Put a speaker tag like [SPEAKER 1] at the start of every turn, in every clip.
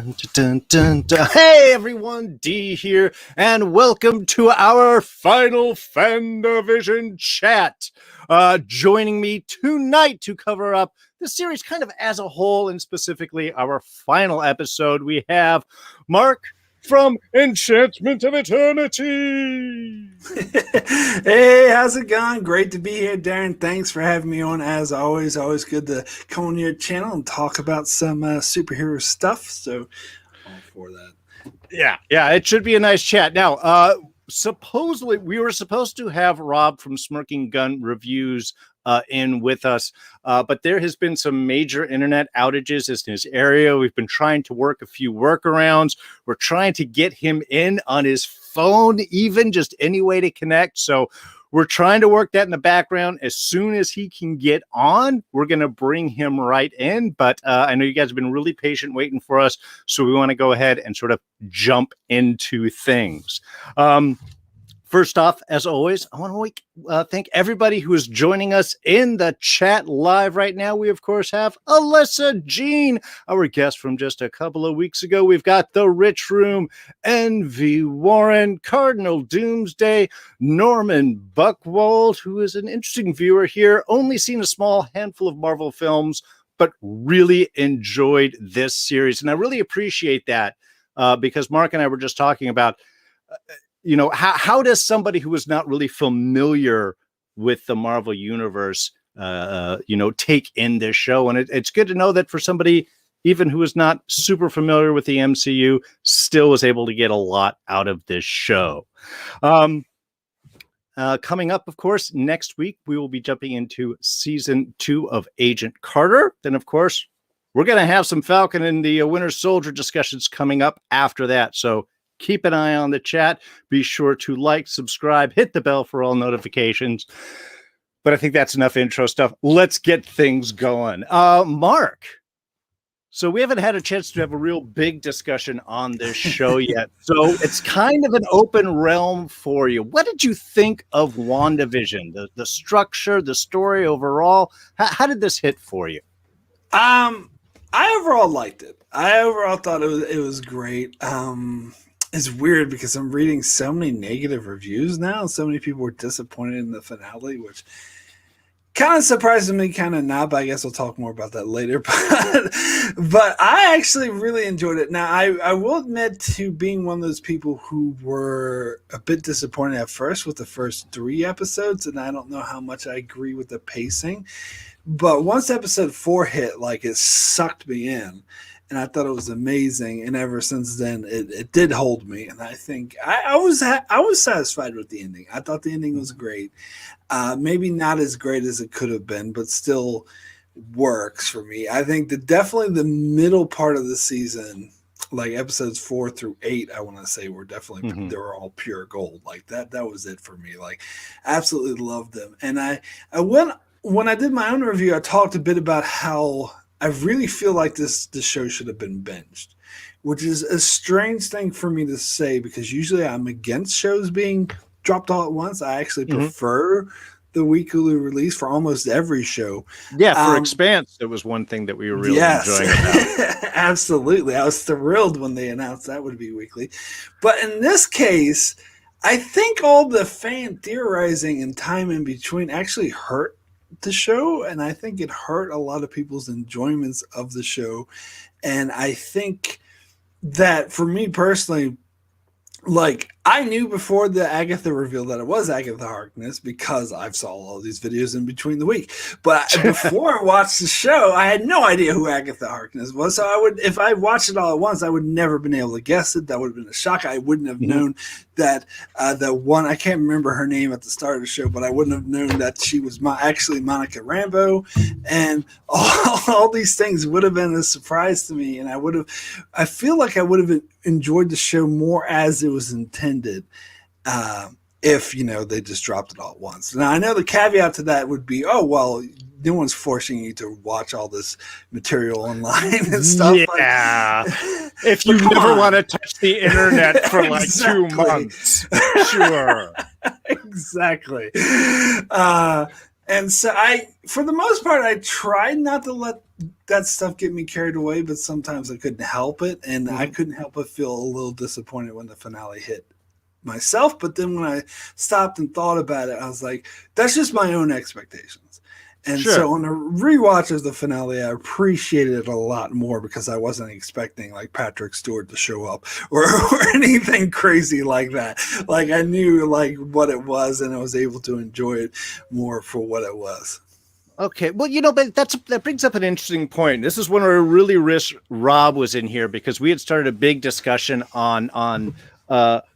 [SPEAKER 1] Dun, dun, dun, dun. Hey everyone, D here, and welcome to our final FandaVison chat. Joining me tonight to cover up the series kind of as a whole, and specifically our final episode, we have Marc from Enchantment of Eternity.
[SPEAKER 2] Hey, how's it going? Great to be here, Darren. Thanks for having me on. As always good to come on your channel and talk about some superhero stuff. So, all for that.
[SPEAKER 1] Yeah, it should be a nice chat. Now, supposedly we were supposed to have Rob from Smirking Gun Reviews in with us, but there has been some major internet outages in his area. We've been trying to work a few workarounds. We're trying to get him in on his phone, even just any way to connect. So we're trying to work that in the background. As soon as he can get on, we're going to bring him right in. But I know you guys have been really patient waiting for us, so we want to go ahead and sort of jump into things. First off, as always, I want to thank everybody who is joining us in the chat live right now. We, of course, have Alyssa Jean, our guest from just a couple of weeks ago. We've got The Rich Room, Envy Warren, Cardinal Doomsday, Norman Buckwald, who is an interesting viewer here, only seen a small handful of Marvel films, but really enjoyed this series. And I really appreciate that because Marc and I were just talking about how does somebody who is not really familiar with the Marvel Universe, take in this show? And it's good to know that for somebody even who is not super familiar with the MCU, still was able to get a lot out of this show. Coming up, of course, next week, we will be jumping into season 2 of Agent Carter. Then, of course, we're going to have some Falcon and the Winter Soldier discussions coming up after that. So keep an eye on the chat. Be sure to like, subscribe, hit the bell for all notifications. But I think that's enough intro stuff. Let's get things going. Marc, so we haven't had a chance to have a real big discussion on this show yet. So it's kind of an open realm for you. What did you think of WandaVision? The structure, the story overall? How did this hit for you?
[SPEAKER 2] I overall liked it. I overall thought it was great. It's weird because I'm reading so many negative reviews now. So many people were disappointed in the finale, which kind of surprises me, kind of not, but I guess we'll talk more about that later. But I actually really enjoyed it. Now, I will admit to being one of those people who were a bit disappointed at first with the first 3 episodes, and I don't know how much I agree with the pacing. But once episode 4 hit, it sucked me in. And I thought it was amazing, and ever since then, it did hold me. And I think I was satisfied with the ending. I thought the ending was great. Maybe not as great as it could have been, but still works for me. I think that definitely the middle part of the season, like episodes 4 through 8, I want to say were definitely they were all pure gold. Like that was it for me. Like, absolutely loved them. And when I did my own review, I talked a bit about how I really feel like this show should have been binged, which is a strange thing for me to say because usually I'm against shows being dropped all at once. I actually prefer the weekly release for almost every show.
[SPEAKER 1] Yeah, for Expanse, it was one thing that we were really enjoying about.
[SPEAKER 2] Absolutely. I was thrilled when they announced that would be weekly. But in this case, I think all the fan theorizing and time in between actually hurt the show, and I think it hurt a lot of people's enjoyments of the show. And I think that for me personally, I knew before the Agatha reveal that it was Agatha Harkness because I saw all these videos in between the week. But before I watched the show, I had no idea who Agatha Harkness was. So if I watched it all at once, I would never been able to guess it. That would have been a shock. I wouldn't have known that the one, I can't remember her name at the start of the show, but I wouldn't have known that she was actually Monica Rambeau. And all these things would have been a surprise to me. And I feel like I would have enjoyed the show more as it was intended. If they just dropped it all at once. Now I know the caveat to that would be, no one's forcing you to watch all this material online and stuff.
[SPEAKER 1] Yeah, if you never want to touch the internet for exactly. 2 months, sure.
[SPEAKER 2] Exactly. And so for the most part, I tried not to let that stuff get me carried away, but sometimes I couldn't help it. And I couldn't help but feel a little disappointed when the finale hit myself. But then when I stopped and thought about it, I was like, that's just my own expectations. And so on a rewatch of the finale, I appreciated it a lot more because I wasn't expecting like Patrick Stewart to show up or anything crazy like that. Like I knew like what it was, and I was able to enjoy it more for what it was.
[SPEAKER 1] Okay, well, but that brings up an interesting point. This is when I really wish Rob was in here, because we had started a big discussion on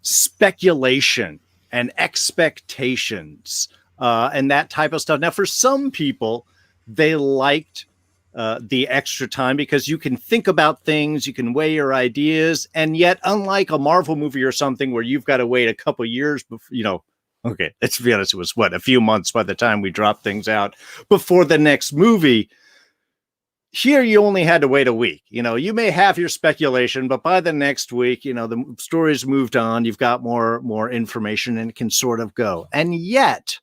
[SPEAKER 1] speculation and expectations. And that type of stuff. Now, for some people, they liked the extra time because you can think about things, you can weigh your ideas, and yet, unlike a Marvel movie or something where you've got to wait a couple years before, okay, let's be honest, it was a few months by the time we dropped things out before the next movie. Here, you only had to wait a week. You may have your speculation, but by the next week, the story's moved on. You've got more information, and it can sort of go. And yet,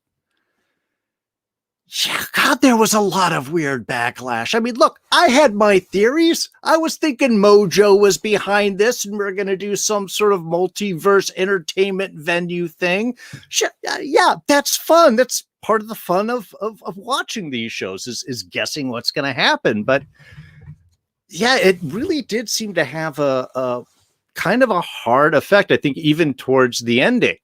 [SPEAKER 1] yeah, God, there was a lot of weird backlash. I mean, look, I had my theories. I was thinking Mojo was behind this, and we're going to do some sort of multiverse entertainment venue thing. Yeah, that's fun. That's part of the fun of watching these shows is guessing what's going to happen. But yeah, it really did seem to have a kind of a hard effect, I think, even towards the ending.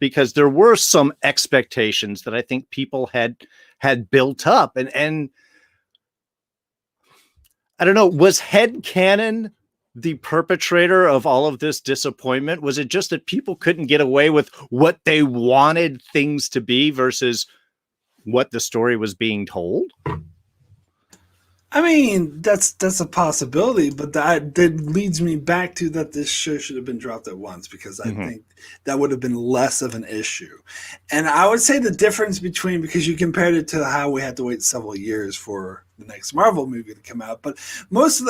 [SPEAKER 1] Because there were some expectations that I think people had built up, and I don't know, was headcanon the perpetrator of all of this disappointment? Was it just that people couldn't get away with what they wanted things to be versus what the story was being told?
[SPEAKER 2] I mean, that's a possibility, but that leads me back to that this show should have been dropped at once, because I think that would have been less of an issue. And I would say the difference between, because you compared it to how we had to wait several years for the next Marvel movie to come out, but most of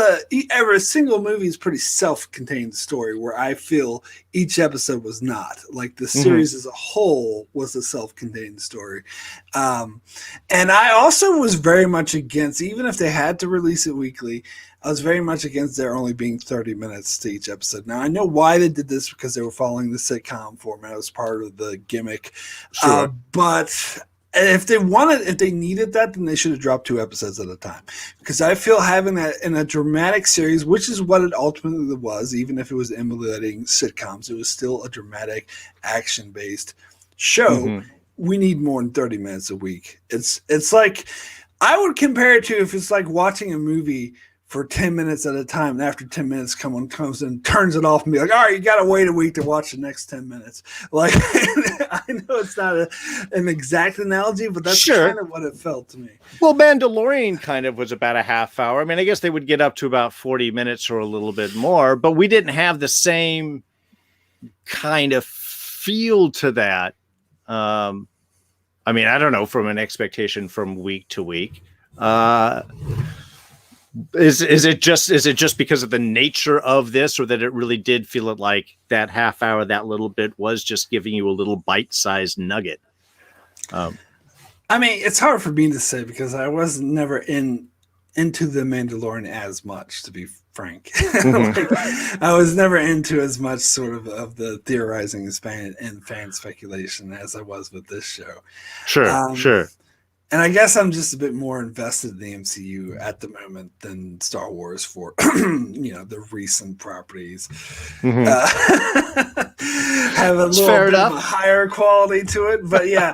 [SPEAKER 2] every single movie is pretty self-contained story, where I feel each episode was not. Like the series as a whole was a self-contained story. And I also was very much against, even if they had to release it weekly, I was very much against there only being 30 minutes to each episode. Now, I know why they did this, because they were following the sitcom format. It was part of the gimmick.
[SPEAKER 1] Sure.
[SPEAKER 2] But if they needed that, then they should have dropped 2 episodes at a time. Because I feel having that in a dramatic series, which is what it ultimately was, even if it was emulating sitcoms, it was still a dramatic, action-based show. We need more than 30 minutes a week. It's like, I would compare it to if it's like watching a movie for 10 minutes at a time, and after 10 minutes someone comes and turns it off and be like, all right, you got to wait a week to watch the next 10 minutes. Like, I know it's not an exact analogy, but that's kind of what it felt to me.
[SPEAKER 1] Well, Mandalorian kind of was about a half hour. I mean, I guess they would get up to about 40 minutes or a little bit more, but we didn't have the same kind of feel to that. I mean, I don't know, from an expectation from week to week. Is it just because of the nature of this, or that it really did feel it like that half hour, that little bit was just giving you a little bite-sized nugget?
[SPEAKER 2] I mean, it's hard for me to say, because I was never into the Mandalorian as much, to be frank. Like, I was never into as much sort of the theorizing and fan speculation as I was with this show.
[SPEAKER 1] Sure.
[SPEAKER 2] And I guess I'm just a bit more invested in the MCU at the moment than Star Wars for, the recent properties. Have a little bit of a higher quality to it, but yeah.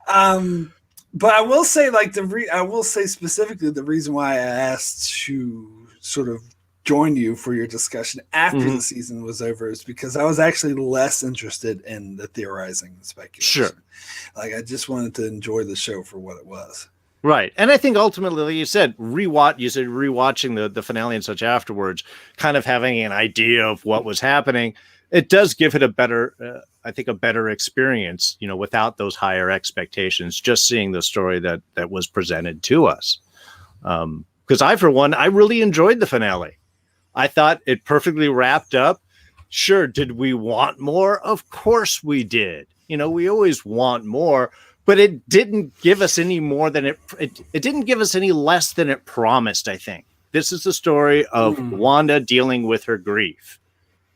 [SPEAKER 2] But I will say, like, I will say specifically the reason why I asked to sort of join you for your discussion after the season was over is because I was actually less interested in the theorizing and speculation.
[SPEAKER 1] Sure.
[SPEAKER 2] Like, I just wanted to enjoy the show for what it was.
[SPEAKER 1] Right. And I think ultimately, like you said rewatching the finale and such afterwards, kind of having an idea of what was happening, it does give it a better, I think, a better experience, without those higher expectations, just seeing the story that was presented to us. Because I, for one, I really enjoyed the finale. I thought it perfectly wrapped up. Sure. Did we want more? Of course we did. We always want more, but it didn't give us any more than it didn't give us any less than it promised. I think this is the story of Wanda dealing with her grief,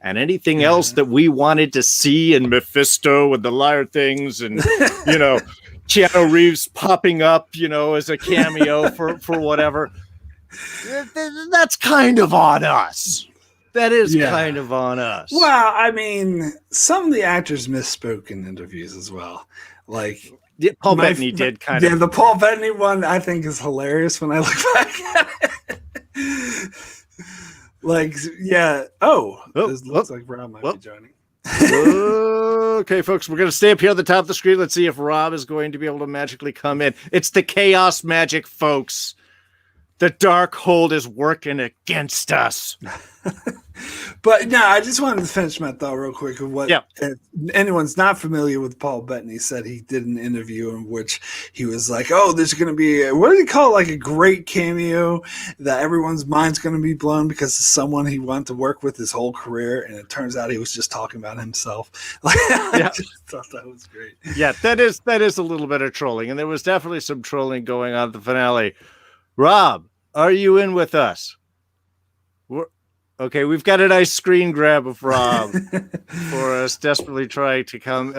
[SPEAKER 1] and anything else that we wanted to see in Mephisto and the liar things, and Keanu Reeves popping up, as a cameo for whatever. That's kind of on us. That is kind of on us.
[SPEAKER 2] Well, I mean, some of the actors misspoke in interviews as well. Like
[SPEAKER 1] Paul Bettany did kind of.
[SPEAKER 2] Yeah, the Paul Bettany one I think is hilarious when I look back at it. Like, yeah. This looks like Rob might be joining.
[SPEAKER 1] Okay, folks, we're going to stay up here at the top of the screen. Let's see if Rob is going to be able to magically come in. It's the chaos magic, folks. The dark hold is working against us.
[SPEAKER 2] But no, I just wanted to finish my thought real quick of what if anyone's not familiar with Paul Bettany said he did an interview in which he was like, there's going to be what did he call it? Like a great cameo that everyone's mind's going to be blown because of someone he wanted to work with his whole career, and it turns out he was just talking about himself. I just thought that was great.
[SPEAKER 1] Yeah, that is a little bit of trolling, and there was definitely some trolling going on at the finale. Rob, are you in with us? Okay, we've got a nice screen grab of Rob for us, desperately trying to come.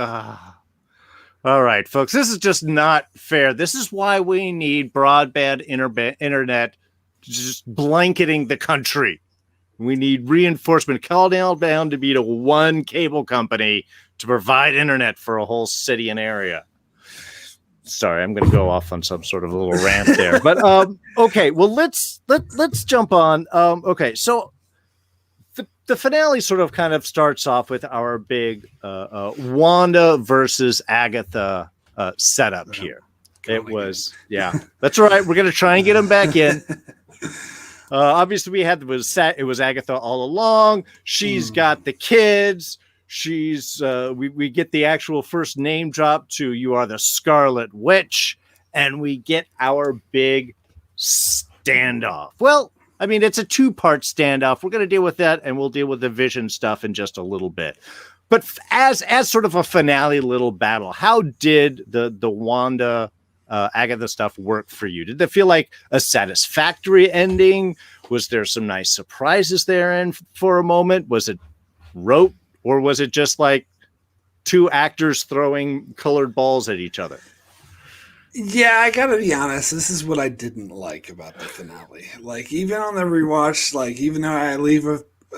[SPEAKER 1] All right, folks, this is just not fair. This is why we need broadband internet just blanketing the country. We need reinforcement. Call down to be to one cable company to provide internet for a whole city and area. Sorry, I'm going to go off on some sort of a little rant there. But okay, well, let's jump on. Okay, so the finale sort of kind of starts off with our big Wanda versus Agatha setup here. It was, that's right. We're going to try and get him back in. Obviously, it was Agatha all along. She's got the kids. She's we get the actual first name drop to "You are the Scarlet Witch," and we get our big standoff. Well, I mean, it's a two-part standoff. We're going to deal with that, and we'll deal with the Vision stuff in just a little bit. But as sort of a finale little battle, how did the Wanda Agatha stuff work for you? Did it feel like a satisfactory ending? Was there some nice surprises there and for a moment? Was it rote, or was it just like two actors throwing colored balls at each other?
[SPEAKER 2] Yeah, I gotta be honest. This is what I didn't like about the finale. Like, even on the rewatch, like, even though I leave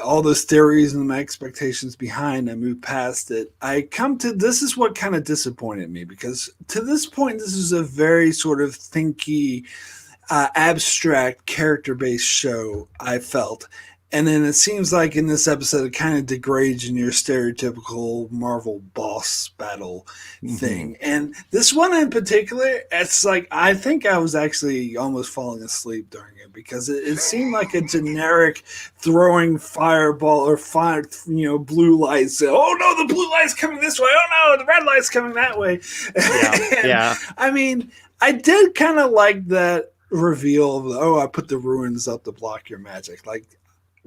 [SPEAKER 2] all those theories and my expectations behind, I move past it. This is what kind of disappointed me, because to this point, this is a very sort of thinky, abstract, character-based show, I felt. And then it seems like in this episode, it kind of degrades in your stereotypical Marvel boss battle thing. And this one in particular, it's like, I think I was actually almost falling asleep during it, because it seemed like a generic throwing fireball or blue lights. Oh no, the blue light's coming this way. Oh no, the red light's coming that way. Yeah. I mean, I did kind of like that reveal of, I put the ruins up to block your magic. Like,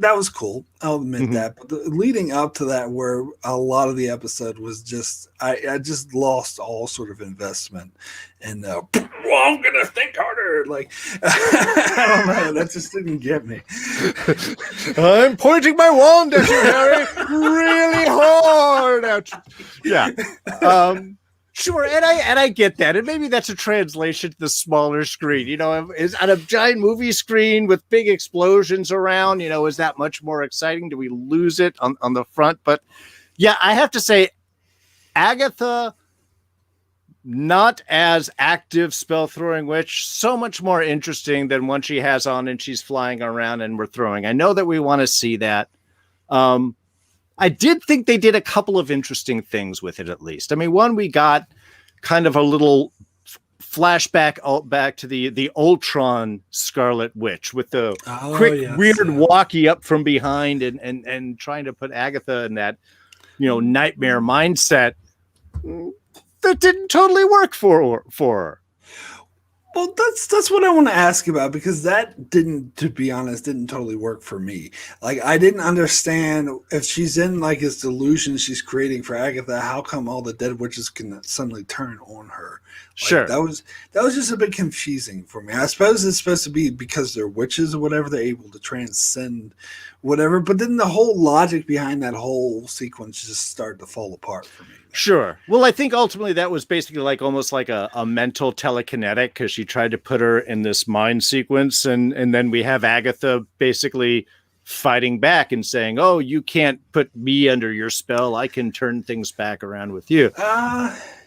[SPEAKER 2] that was cool. I'll admit that. But leading up to that, where a lot of the episode was just, I just lost all sort of investment. And I'm going to think harder. Like, I don't know. That just didn't get me.
[SPEAKER 1] I'm pointing my wand at you, Harry. Really hard at you. Yeah. Sure, and I get that, and maybe that's a translation to the smaller screen. Is on a giant movie screen with big explosions around. Is that much more exciting? Do we lose it on the front? But yeah, I have to say, Agatha, not as active spell throwing witch, so much more interesting than one she has on and she's flying around and we're throwing. I know that we want to see that. I did think they did a couple of interesting things with it, at least. I mean, one, we got kind of a little flashback back to the Ultron Scarlet Witch with the weird walkie up from behind and trying to put Agatha in that, nightmare mindset. That didn't totally work for her.
[SPEAKER 2] Well, that's what I want to ask about, because that didn't, to be honest, didn't totally work for me. Like, I didn't understand, if she's in like this delusion she's creating for Agatha, how come all the dead witches can suddenly turn on her? Like,
[SPEAKER 1] Sure.
[SPEAKER 2] that was just a bit confusing for me. I suppose it's supposed to be because they're witches or whatever, they're able to transcend whatever, but then the whole logic behind that whole sequence just started to fall apart for me.
[SPEAKER 1] Sure. Well, I think ultimately that was basically like almost like a mental telekinetic, because she tried to put her in this mind sequence, and then we have Agatha basically fighting back and saying, "Oh, you can't put me under your spell. I can turn things back around with you."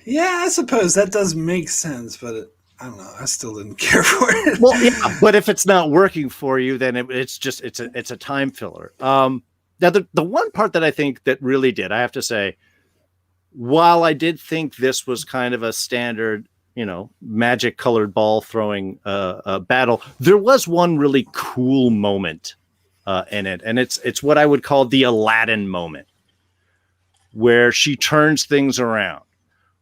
[SPEAKER 2] Yeah, I suppose that does make sense, but I don't know. I still didn't care for it.
[SPEAKER 1] Well, yeah, but if it's not working for you, then it's a time filler. Now, the one part that I think that really did, I have to say, while I did think this was kind of a standard, magic colored ball throwing battle, there was one really cool moment in it, and it's what I would call the Aladdin moment, where she turns things around,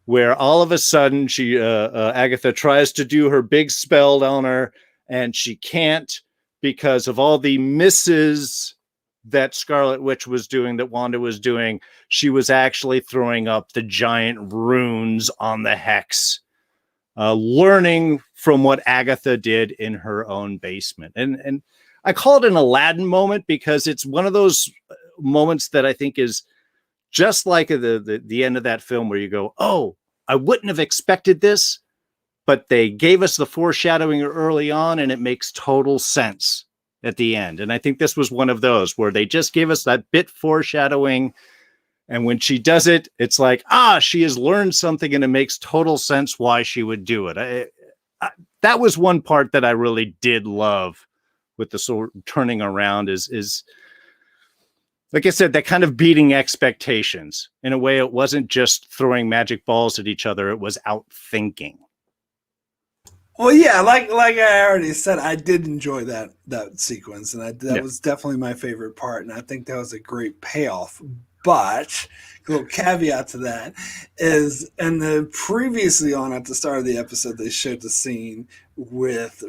[SPEAKER 1] where all of a sudden Agatha tries to do her big spell on her, and she can't because of all the misses that Scarlet Witch was doing, that Wanda was doing. She was actually throwing up the giant runes on the hex, learning from what Agatha did in her own basement. And I call it an Aladdin moment because it's one of those moments that I think is just like the end of that film, where you go, "Oh, I wouldn't have expected this, but they gave us the foreshadowing early on, and it makes total sense at the end." And I think this was one of those where they just gave us that bit foreshadowing, and when she does it, it's like, she has learned something, and it makes total sense why she would do it. That was one part that I really did love with the sort of turning around, is like I said, that kind of beating expectations. In a way, it wasn't just throwing magic balls at each other, it was out thinking.
[SPEAKER 2] Well, yeah, like I already said, I did enjoy that sequence, and that was definitely my favorite part, and I think that was a great payoff. But a little caveat to that is, and the previously on at the start of the episode, they showed the scene with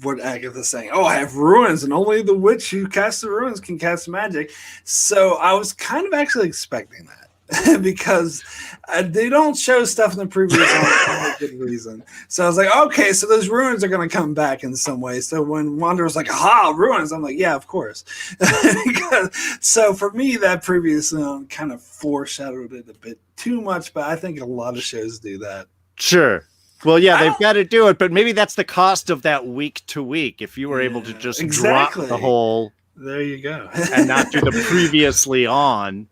[SPEAKER 2] what Agatha's saying, "Oh, I have ruins, and only the witch who casts the ruins can cast magic." So I was kind of actually expecting that. Because they don't show stuff in the previous one for a good reason. So I was like, okay, so those ruins are going to come back in some way. So when Wanda was like, "Aha, ruins," I'm like, yeah, of course. So for me, that previous kind of foreshadowed it a bit too much, but I think a lot of shows do that.
[SPEAKER 1] Sure. Well, yeah, they've got to do it, but maybe that's the cost of that week to week. If you were able to just drop the whole,
[SPEAKER 2] there you go,
[SPEAKER 1] and not do the previously on.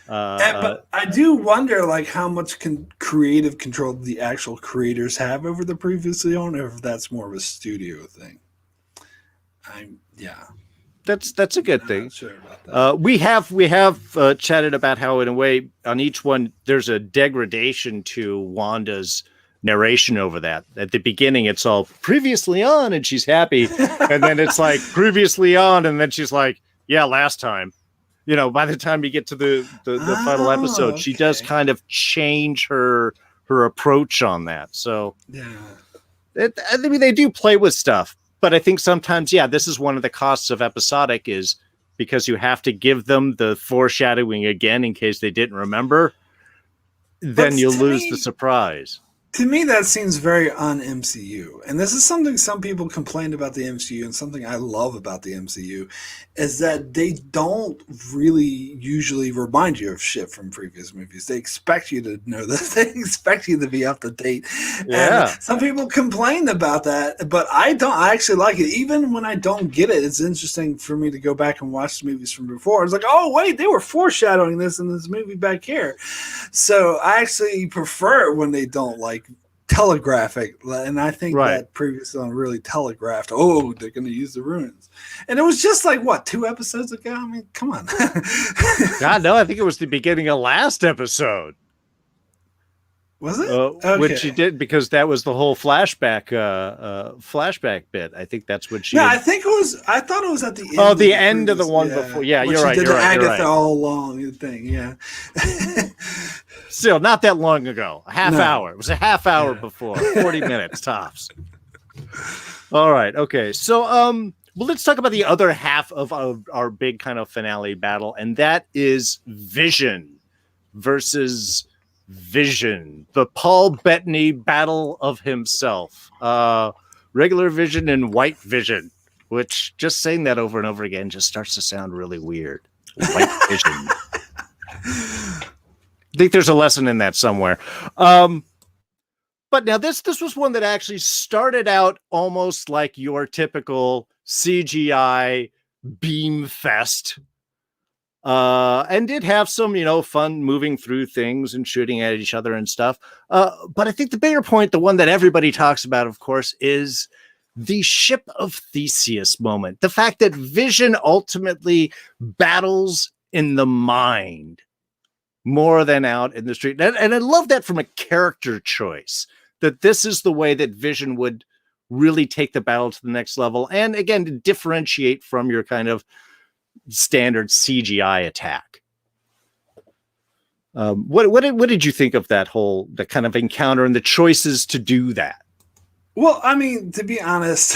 [SPEAKER 2] But I do wonder, like, how much creative control the actual creators have over the previously on, or if that's more of a studio thing.
[SPEAKER 1] That's a good thing.
[SPEAKER 2] Not sure about that.
[SPEAKER 1] We have chatted about how, in a way, on each one there's a degradation to Wanda's narration over that. At the beginning, it's all previously on, and she's happy, and then it's like previously on, and then she's like, "Yeah, last time." By the time you get to the final episode, she does kind of change her approach on that. So I mean, they do play with stuff, but I think sometimes, this is one of the costs of episodic, is because you have to give them the foreshadowing again in case they didn't remember. Then you lose the surprise.
[SPEAKER 2] To me, that seems very un-MCU. And this is something some people complain about the MCU, and something I love about the MCU, is that they don't really usually remind you of shit from previous movies. They expect you to know this. They expect you to be up to date.
[SPEAKER 1] Yeah.
[SPEAKER 2] And some people complain about that, but I don't. I actually like it. Even when I don't get it, it's interesting for me to go back and watch the movies from before. It's like, oh, wait, they were foreshadowing this in this movie back here. So I actually prefer it when they don't, like, telegraphic, and I think that previous one really telegraphed, oh, they're going to use the ruins. And it was just like, what, 2 episodes ago? I mean, come on.
[SPEAKER 1] God, no, I think it was the beginning of last episode.
[SPEAKER 2] Was it? Okay.
[SPEAKER 1] When she did, because that was the whole flashback bit. I think that's what she
[SPEAKER 2] I think it was, I thought it was at the end.
[SPEAKER 1] Oh, the end of the one before. Yeah, you're right.
[SPEAKER 2] She did
[SPEAKER 1] the
[SPEAKER 2] Agatha all along thing, yeah.
[SPEAKER 1] Still, not that long ago. A half hour. It was a half hour before. 40 minutes tops. All right. Okay. So, well, let's talk about the other half of our big kind of finale battle, and that is Vision versus Vision, the Paul Bettany battle of himself. Regular Vision and White Vision, which just saying that over and over again just starts to sound really weird. White Vision. I think there's a lesson in that somewhere. But now this was one that actually started out almost like your typical CGI beam fest, and did have some, fun moving through things and shooting at each other and stuff. But I think the bigger point, the one that everybody talks about, of course, is the Ship of Theseus moment. The fact that Vision ultimately battles in the mind more than out in the street. And I love that from a character choice, that this is the way that Vision would really take the battle to the next level. And again, to differentiate from your kind of standard CGI attack. What did you think of that kind of encounter and the choices to do that?
[SPEAKER 2] Well, I mean, to be honest,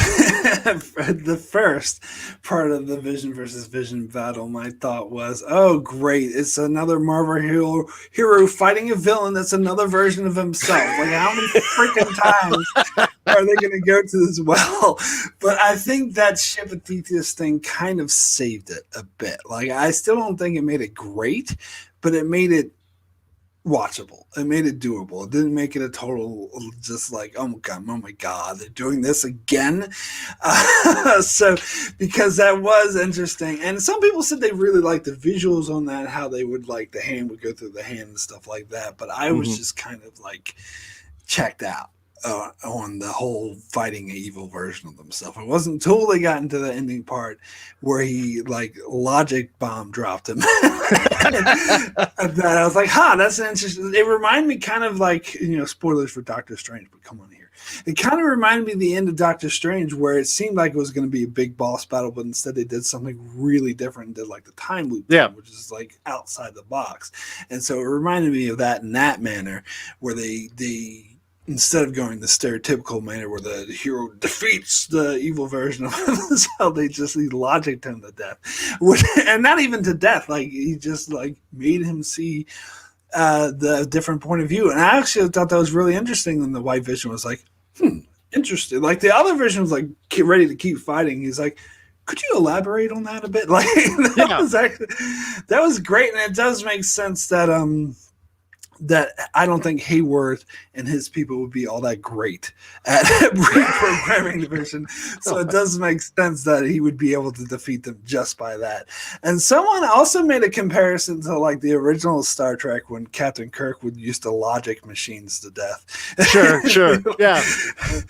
[SPEAKER 2] the first part of the Vision versus Vision battle, my thought was, oh, great. It's another Marvel hero fighting a villain that's another version of himself. Like, how many freaking times are they going to go to this well? But I think that Ship of Theseus thing kind of saved it a bit. Like, I still don't think it made it great, but it made it watchable. It made it doable. It didn't make it a total just like, oh my god, they're doing this again. So because that was interesting, and some people said they really liked the visuals on that, how they would like the hand would go through the hand and stuff like that. But I was just kind of like checked out on the whole fighting an evil version of themselves. It wasn't until they got into the ending part where he like logic bomb dropped him that I was like, that's an interesting. It reminded me kind of like, spoilers for Doctor Strange, but come on here. It kind of reminded me of the end of Doctor Strange, where it seemed like it was going to be a big boss battle, but instead they did something really different and did like the time loop, which is like outside the box. And so it reminded me of that in that manner, where they instead of going the stereotypical manner where the hero defeats the evil version of himself, they just logicked him to death, and not even to death. Like he just like made him see the different point of view. And I actually thought that was really interesting. And the White Vision was like, interesting. Like the other Vision was like ready to keep fighting. He's like, could you elaborate on that a bit? Like that was great, and it does make sense that I don't think Hayward and his people would be all that great at reprogramming the Vision. So it does make sense that he would be able to defeat them just by that. And someone also made a comparison to like the original Star Trek when Captain Kirk would use the logic machines to death.
[SPEAKER 1] Sure. Yeah.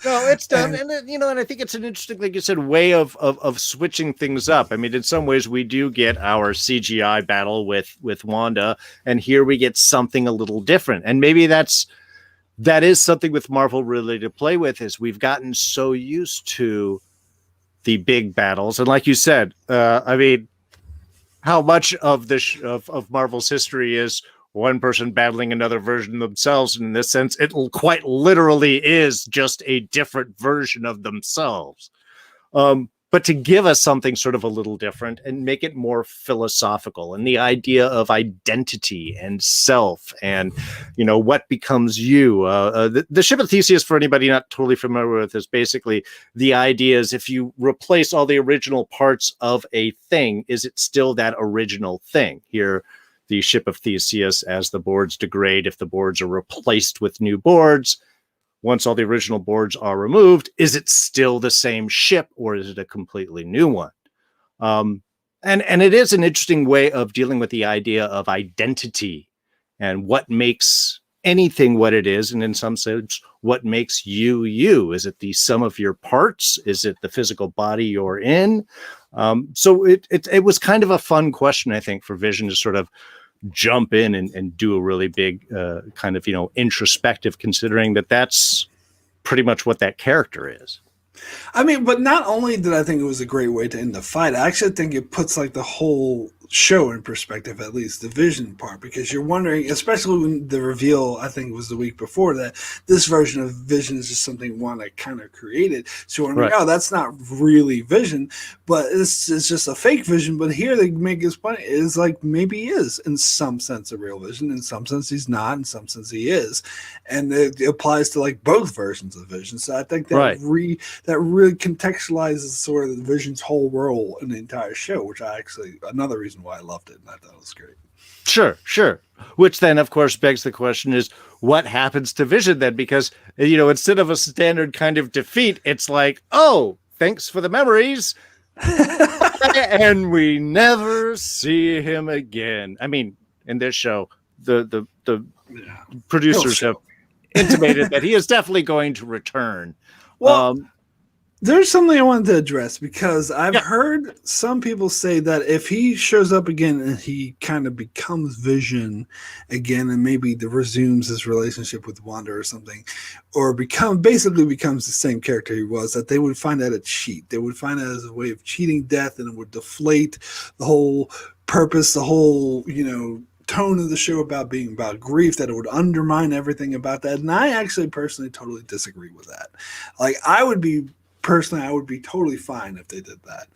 [SPEAKER 1] No, it's done. And I think it's an interesting, like you said, way of switching things up. I mean, in some ways we do get our CGI battle with Wanda, and here we get something a little different. And maybe that is something with Marvel really to play with, is we've gotten so used to the big battles. And like you said, I mean, how much of of Marvel's history is one person battling another version of themselves? And in this sense, it quite literally is just a different version of themselves. But to give us something sort of a little different and make it more philosophical, and the idea of identity and self and, what becomes you. The Ship of Theseus, for anybody not totally familiar with, is basically the idea is if you replace all the original parts of a thing, is it still that original thing? Here, the Ship of Theseus, as the boards degrade, if the boards are replaced with new boards, once all the original boards are removed, is it still the same ship, or is it a completely new one? And it is an interesting way of dealing with the idea of identity and what makes anything what it is, and in some sense, what makes you you. Is it the sum of your parts? Is it the physical body you're in? So it was kind of a fun question, I think, for Vision to sort of jump in and do a really big kind of introspective, considering that's pretty much what that character is.
[SPEAKER 2] I mean, but not only did I think it was a great way to end the fight, I actually think it puts like the whole show in perspective, at least the Vision part, because you're wondering, especially when the reveal, I think it was the week before, that this version of Vision is just something Wanda kind of created. So you're wondering,
[SPEAKER 1] Right.
[SPEAKER 2] oh, that's not really Vision, but it's just a fake Vision. But here they make his point is like maybe he is in some sense a real Vision, in some sense he's not, in some sense he is, and it applies to like both versions of Vision. So I think that
[SPEAKER 1] Right.
[SPEAKER 2] that really contextualizes sort of the Vision's whole role in the entire show, which I actually another reason why I loved it, and I thought it was great.
[SPEAKER 1] Sure. Which then, of course, begs the question is what happens to Vision then? Because, instead of a standard kind of defeat, it's like, oh, thanks for the memories. And we never see him again. I mean, in this show, the producers have intimated that he is definitely going to return.
[SPEAKER 2] Well, there's something I wanted to address because I've heard some people say that if he shows up again and he kind of becomes Vision again and maybe resumes his relationship with Wanda or something, or basically becomes the same character he was, that they would find that a cheat. They would find that as a way of cheating death, and it would deflate the whole purpose, the whole, tone of the show about being about grief, that it would undermine everything about that. And I actually personally totally disagree with that. Like, I would be totally fine if they did that.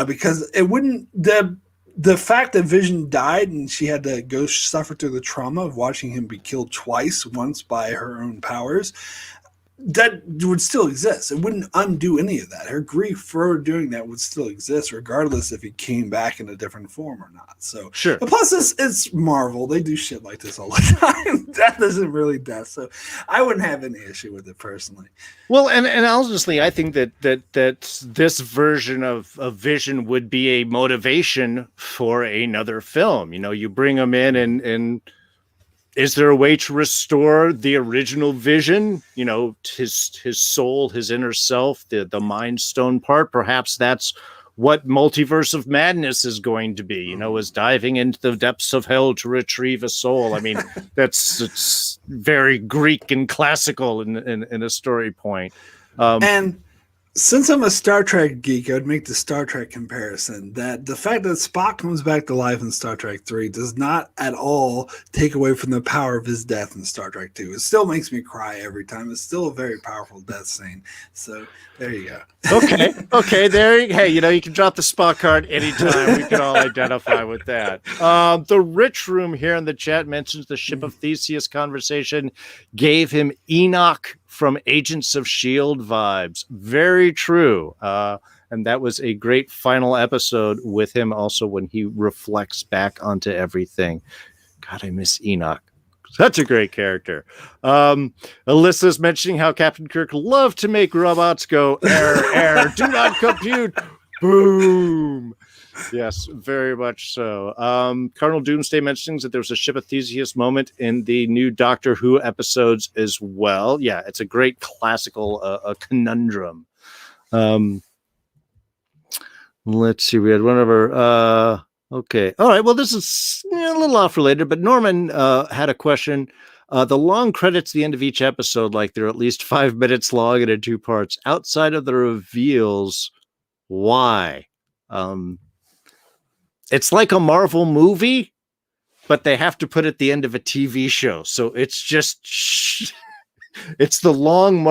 [SPEAKER 2] Because it wouldn't, the fact that Vision died and she had to go suffer through the trauma of watching him be killed twice, once by her own powers, that would still exist. It wouldn't undo any of that. Her grief for doing that would still exist, regardless if he came back in a different form or not. So,
[SPEAKER 1] sure.
[SPEAKER 2] Plus, it's Marvel. They do shit like this all the time. Death isn't really death, so I wouldn't have any issue with it personally.
[SPEAKER 1] Well, and honestly, I think that this version of Vision would be a motivation for another film. You bring him in and is there a way to restore the original Vision? His soul, his inner self, the Mind Stone part. Perhaps that's what Multiverse of Madness is going to be. Is diving into the depths of hell to retrieve a soul. I mean, it's very Greek and classical in a story point.
[SPEAKER 2] And since I'm a Star Trek geek, I would make the Star Trek comparison that the fact that Spock comes back to life in Star Trek 3 does not at all take away from the power of his death in Star Trek 2. It still makes me cry every time. It's still a very powerful death scene. So there you go.
[SPEAKER 1] Okay. Hey, you can drop the Spock card anytime. We can all identify with that. The Rich Room here in the chat mentions the Ship of Theseus conversation gave him Enoch from Agents of S.H.I.E.L.D. vibes. Very true. And that was a great final episode with him also when he reflects back onto everything. God, I miss Enoch. Such a great character. Alyssa's mentioning how Captain Kirk loved to make robots go error, do not compute. Boom. Yes, very much so. Cardinal Doomsday mentions that there was a Ship of Theseus moment in the new Doctor Who episodes as well. Yeah, it's a great classical a conundrum. Let's see. We had one of our... okay. All right. Well, this is a little off related, but Norman had a question. The long credits at the end of each episode, like they're at least 5 minutes long and in 2 parts. Outside of the reveals, why? It's like a Marvel movie, but they have to put at the end of a TV show. So it's just, it's the long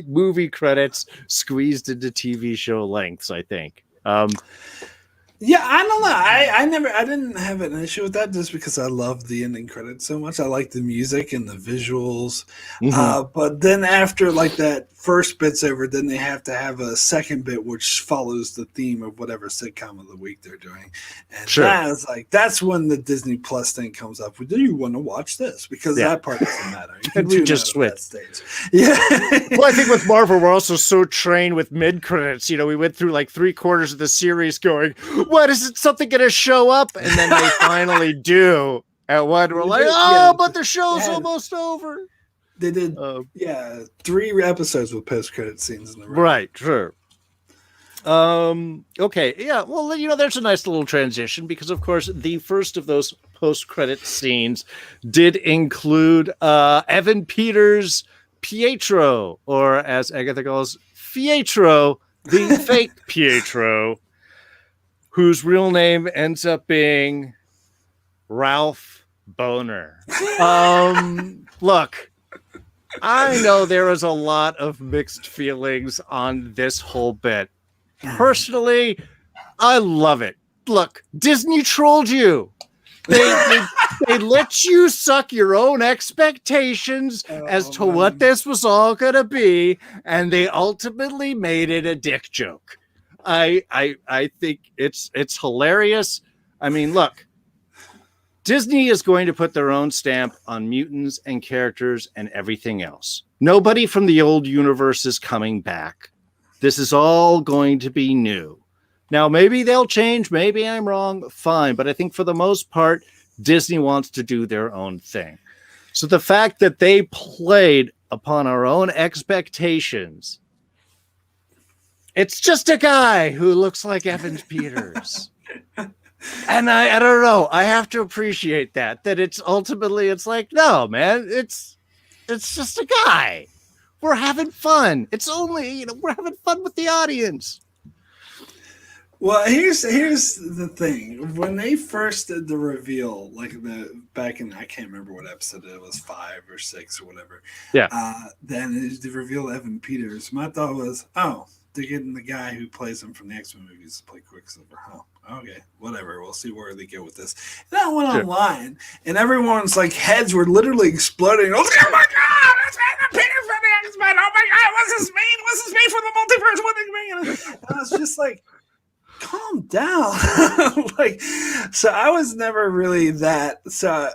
[SPEAKER 1] movie credits squeezed into TV show lengths, I think.
[SPEAKER 2] Yeah, I don't know. I didn't have an issue with that just because I love the ending credits so much. I like the music and the visuals. But then after like that first bit's over, then they have to have a second bit which follows the theme of whatever sitcom of the week they're doing. And that's when the Disney Plus thing comes up. Do you want to watch this? Because that part doesn't matter.
[SPEAKER 1] And we just switch.
[SPEAKER 2] Yeah.
[SPEAKER 1] Well, I think with Marvel, we're also so trained with mid credits. We went through like 3/4 of the series going, what is it? Something going to show up? And then they finally do. At one, we're like, but the show's almost over.
[SPEAKER 2] They did, 3 episodes with post-credit scenes in the row.
[SPEAKER 1] Right, sure. Okay, yeah. Well, there's a nice little transition because, of course, the first of those post-credit scenes did include Evan Peters' Pietro, or as Agatha calls Fietro, the fake Pietro. whose real name ends up being Ralph Boner. Look, I know there was a lot of mixed feelings on this whole bit. Personally, I love it. Look, Disney trolled you. They let you suck your own expectations as to what this was all going to be, and they ultimately made it a dick joke. I think it's hilarious. I mean, look, Disney is going to put their own stamp on mutants and characters and everything else. Nobody from the old universe is coming back. This is all going to be new. Now, maybe they'll change. Maybe I'm wrong. Fine. But I think for the most part, Disney wants to do their own thing. So the fact that they played upon our own expectations, it's just a guy who looks like Evan Peters. And I don't know. I have to appreciate that it's ultimately, it's like, no, man, it's just a guy. We're having fun. It's only, we're having fun with the audience.
[SPEAKER 2] Well, here's the thing. When they first did the reveal, like back in, I can't remember what episode it was, 5 or 6 or whatever.
[SPEAKER 1] Yeah.
[SPEAKER 2] Then they reveal Evan Peters. My thought was, oh, they're getting the guy who plays him from the X-Men movies to play Quicksilver. Oh, okay, whatever. We'll see where they go with this. And I went online, and everyone's like heads were literally exploding. Oh my God, that's Evan Peters from the X-Men. Oh my God, what's this mean? What's this mean for the multiverse? What does it mean? And I was just like, calm down. So I was never really that. So,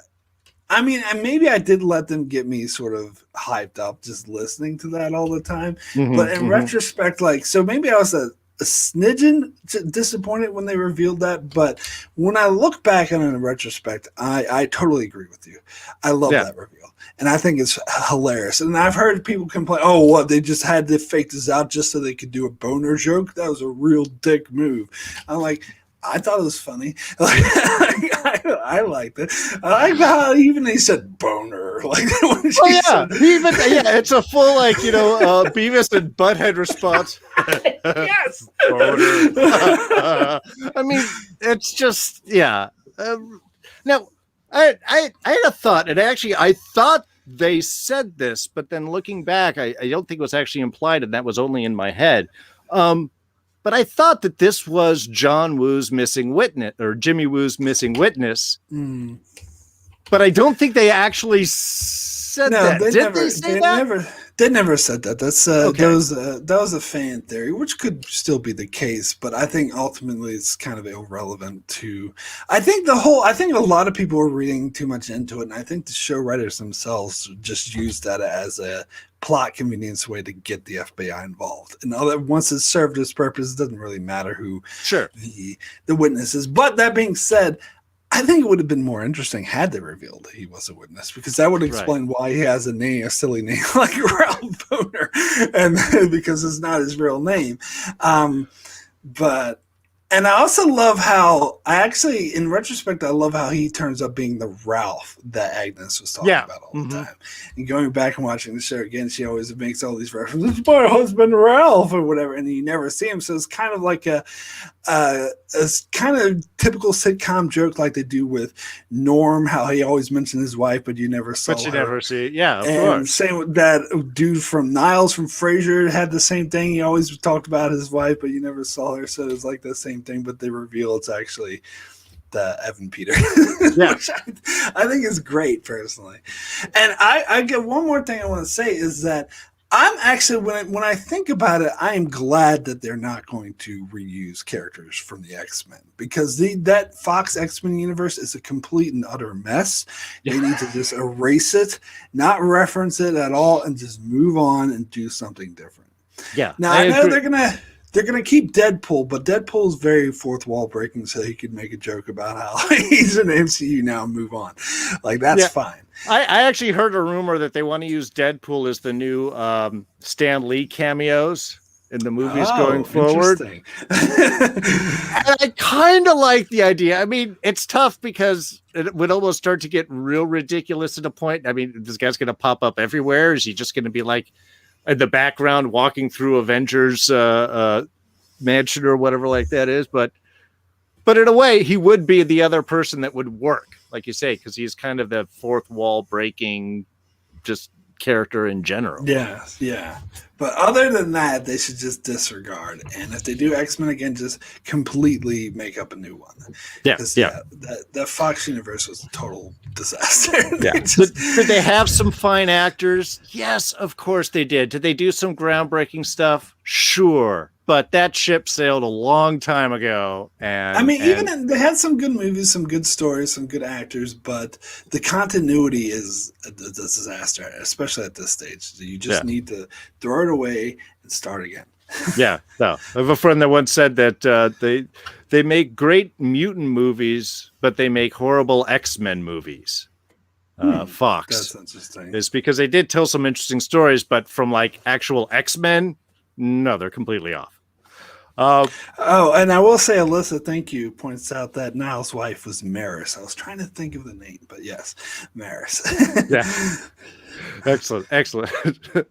[SPEAKER 2] I mean, and maybe I did let them get me sort of hyped up just listening to that all the time. Mm-hmm, but in retrospect, so maybe I was a smidgen disappointed when they revealed that. But when I look back on it in retrospect, I totally agree with you. I love that reveal. And I think it's hilarious. And I've heard people complain, oh, what, they just had to fake this out just so they could do a boner joke? That was a real dick move. I'm like, I thought it was funny. I liked it. I like how even he said boner.
[SPEAKER 1] It's a full Beavis and Butthead response.
[SPEAKER 2] Yes.
[SPEAKER 1] Boner. I mean, it's just now. I had a thought, and actually, I thought they said this, but then looking back, I don't think it was actually implied, and that was only in my head. But I thought that this was John Woo's missing witness, or Jimmy Woo's missing witness. Mm. But I don't think they actually said that. Did they say that?
[SPEAKER 2] They never said that. That's that was a fan theory, which could still be the case, but I think ultimately it's kind of irrelevant to. I think a lot of people were reading too much into it, and I think the show writers themselves just used that as a plot convenience way to get the FBI involved. And once it served its purpose, it doesn't really matter who the witness is. But that being said, I think it would have been more interesting had they revealed that he was a witness, because that would explain why he has a silly name like Ralph Boner, and because it's not his real name. And I also love how in retrospect, I love how he turns up being the Ralph that Agnes was talking about all the time. And going back and watching the show again, she always makes all these references, my husband Ralph or whatever, and you never see him. So it's kind of like a kind of typical sitcom joke like they do with Norm, how he always mentioned his wife, but you never saw her.
[SPEAKER 1] But you never see, of
[SPEAKER 2] course. Same with that dude from Niles from Frasier had the same thing. He always talked about his wife, but you never saw her. So it's like the same thing, but they reveal it's actually the Evan Peters, which I think is great personally. And I get one more thing I want to say is that I'm actually, when I think about it, I am glad that they're not going to reuse characters from the X-Men, because that Fox X-Men universe is a complete and utter mess. They need to just erase it, not reference it at all, and just move on and do something different.
[SPEAKER 1] Yeah.
[SPEAKER 2] Now I know they're gonna keep Deadpool, but Deadpool's very fourth wall breaking, so he could make a joke about how he's in the MCU now and move on. Like, that's fine.
[SPEAKER 1] I actually heard a rumor that they want to use Deadpool as the new Stan Lee cameos in the movies going forward. And I kind of like the idea. I mean, it's tough because it would almost start to get real ridiculous at a point. I mean, this guy's going to pop up everywhere. Is he just going to be like in the background walking through Avengers mansion or whatever like that is? But But in a way, he would be the other person that would work, like you say, because he's kind of the fourth wall breaking, just character in general.
[SPEAKER 2] Yeah. But other than that, they should just disregard. And if they do X-Men again, just completely make up a new one. The Fox universe was a total disaster.
[SPEAKER 1] Did they have some fine actors? Yes, of course they did. Did they do some groundbreaking stuff? Sure. But that ship sailed a long time ago. And
[SPEAKER 2] they had some good movies, some good stories, some good actors, but the continuity is a disaster, especially at this stage. You just need to throw it away and start again.
[SPEAKER 1] No. I have a friend that once said that they make great mutant movies, but they make horrible X-Men movies. Fox.
[SPEAKER 2] That's interesting.
[SPEAKER 1] It's because they did tell some interesting stories, but from like actual X-Men, no, they're completely off.
[SPEAKER 2] And I will say, Alyssa, thank you, points out that Niall's wife was Maris. I was trying to think of the name, but yes, Maris.
[SPEAKER 1] Excellent.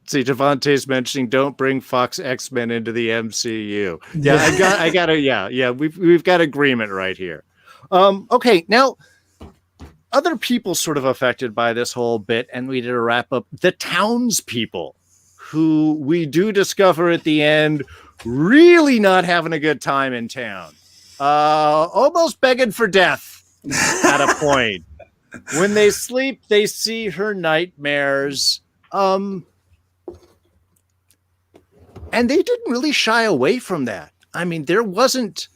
[SPEAKER 1] See, Devontae's mentioning don't bring Fox X-Men into the MCU. I got we've got agreement right here. Okay, now other people sort of affected by this whole bit, and we did a wrap up. The townspeople, who we do discover at the end really not having a good time in town, almost begging for death at a point. When they sleep, they see her nightmares, and they didn't really shy away from that. I mean, there wasn't.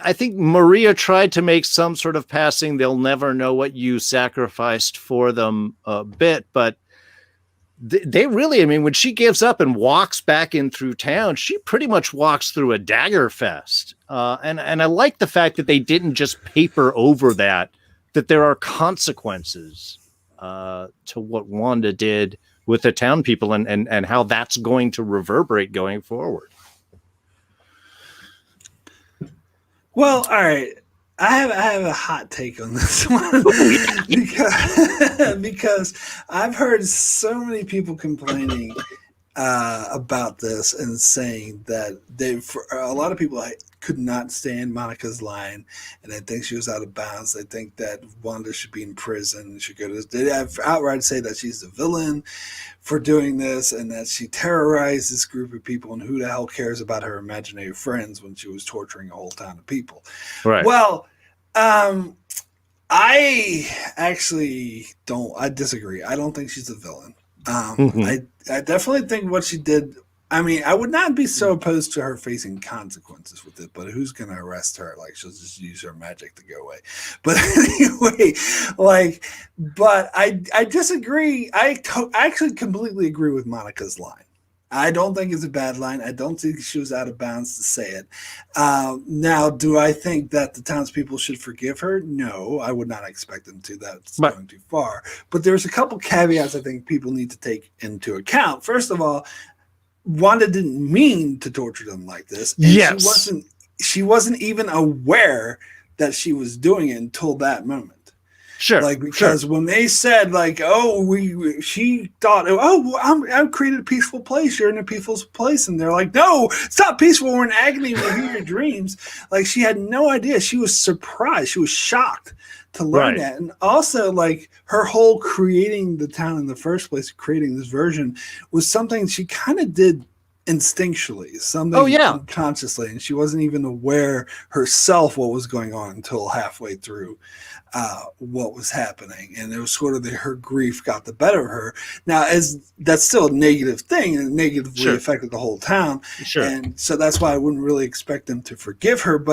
[SPEAKER 1] I think Maria tried to make some sort of passing "they'll never know what you sacrificed for them" bit, but they really, I mean, when she gives up and walks back in through town, she pretty much walks through a dagger fest. And I like the fact that they didn't just paper over that there are consequences to what Wanda did with the town people and how that's going to reverberate going forward.
[SPEAKER 2] Well, all right. I have a hot take on this one because I've heard so many people complaining about this and saying that for a lot of people could not stand Monica's line, and they think she was out of bounds. They think that Wanda should be in prison. They have outright say that she's the villain for doing this and that she terrorized this group of people, and who the hell cares about her imaginary friends when she was torturing a whole town of people.
[SPEAKER 1] Right.
[SPEAKER 2] Well, I actually don't. I disagree. I don't think she's a villain. I definitely think what she did. I mean, I would not be so opposed to her facing consequences with it, but who's going to arrest her? Like, she'll just use her magic to go away. But anyway, but I disagree. I actually completely agree with Monica's line. I don't think it's a bad line. I don't think she was out of bounds to say it. Now, do I think that the townspeople should forgive her? No, I would not expect them to. That's going too far. But there's a couple caveats I think people need to take into account. First of all, Wanda didn't mean to torture them like this. And
[SPEAKER 1] yes.
[SPEAKER 2] She wasn't even aware that she was doing it until that moment.
[SPEAKER 1] Sure.
[SPEAKER 2] Because when they said she thought, I've created a peaceful place. You're in a peaceful place. And they're like, no, it's not peaceful. We're in agony. We hear your dreams. Like, she had no idea. She was surprised. She was shocked to learn that. And also, like, her whole creating the town in the first place, creating this version, was something she kind of did instinctually, something unconsciously, and she wasn't even aware herself what was going on until halfway through what was happening. And it was sort of her grief got the better of her. Now, that's still a negative thing, and it negatively affected the whole town. And so that's why I wouldn't really expect them to forgive her.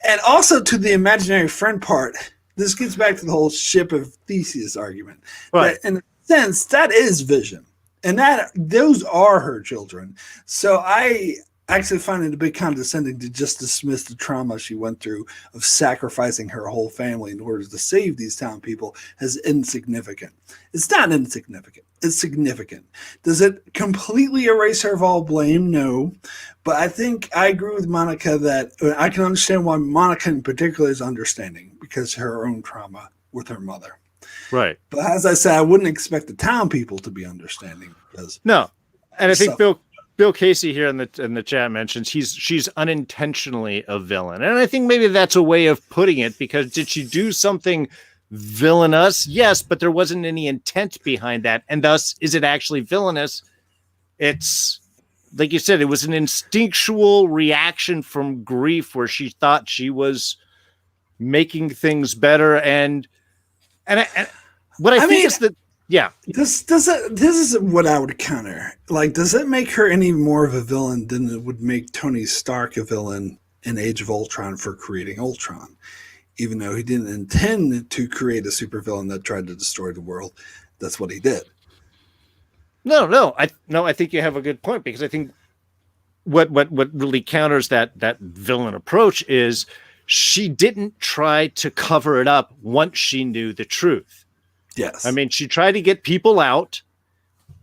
[SPEAKER 2] And also to the imaginary friend part, this gets back to the whole Ship of Theseus argument. Right. That in a sense, that is Vision. And those are her children. So I actually find it a bit condescending to just dismiss the trauma she went through of sacrificing her whole family in order to save these town people as insignificant. It's not insignificant. It's significant. Does it completely erase her of all blame? No. But I think I agree with Monica that I can understand why Monica in particular is understanding, because of her own trauma with her mother.
[SPEAKER 1] Right.
[SPEAKER 2] But as I said, I wouldn't expect the town people to be understanding.
[SPEAKER 1] No. And I think Bill Bill Casey here in the chat mentions she's unintentionally a villain, and I think maybe that's a way of putting it, because did she do something villainous? Yes, but there wasn't any intent behind that, and thus is it actually villainous? It's like you said, it was an instinctual reaction from grief where she thought she was making things better, and what I think is that. Yeah.
[SPEAKER 2] This is what I would counter. Like, does it make her any more of a villain than it would make Tony Stark a villain in Age of Ultron for creating Ultron? Even though he didn't intend to create a supervillain that tried to destroy the world, that's what he did.
[SPEAKER 1] No, I think you have a good point, because I think what really counters that villain approach is she didn't try to cover it up once she knew the truth.
[SPEAKER 2] Yes.
[SPEAKER 1] I mean, she tried to get people out.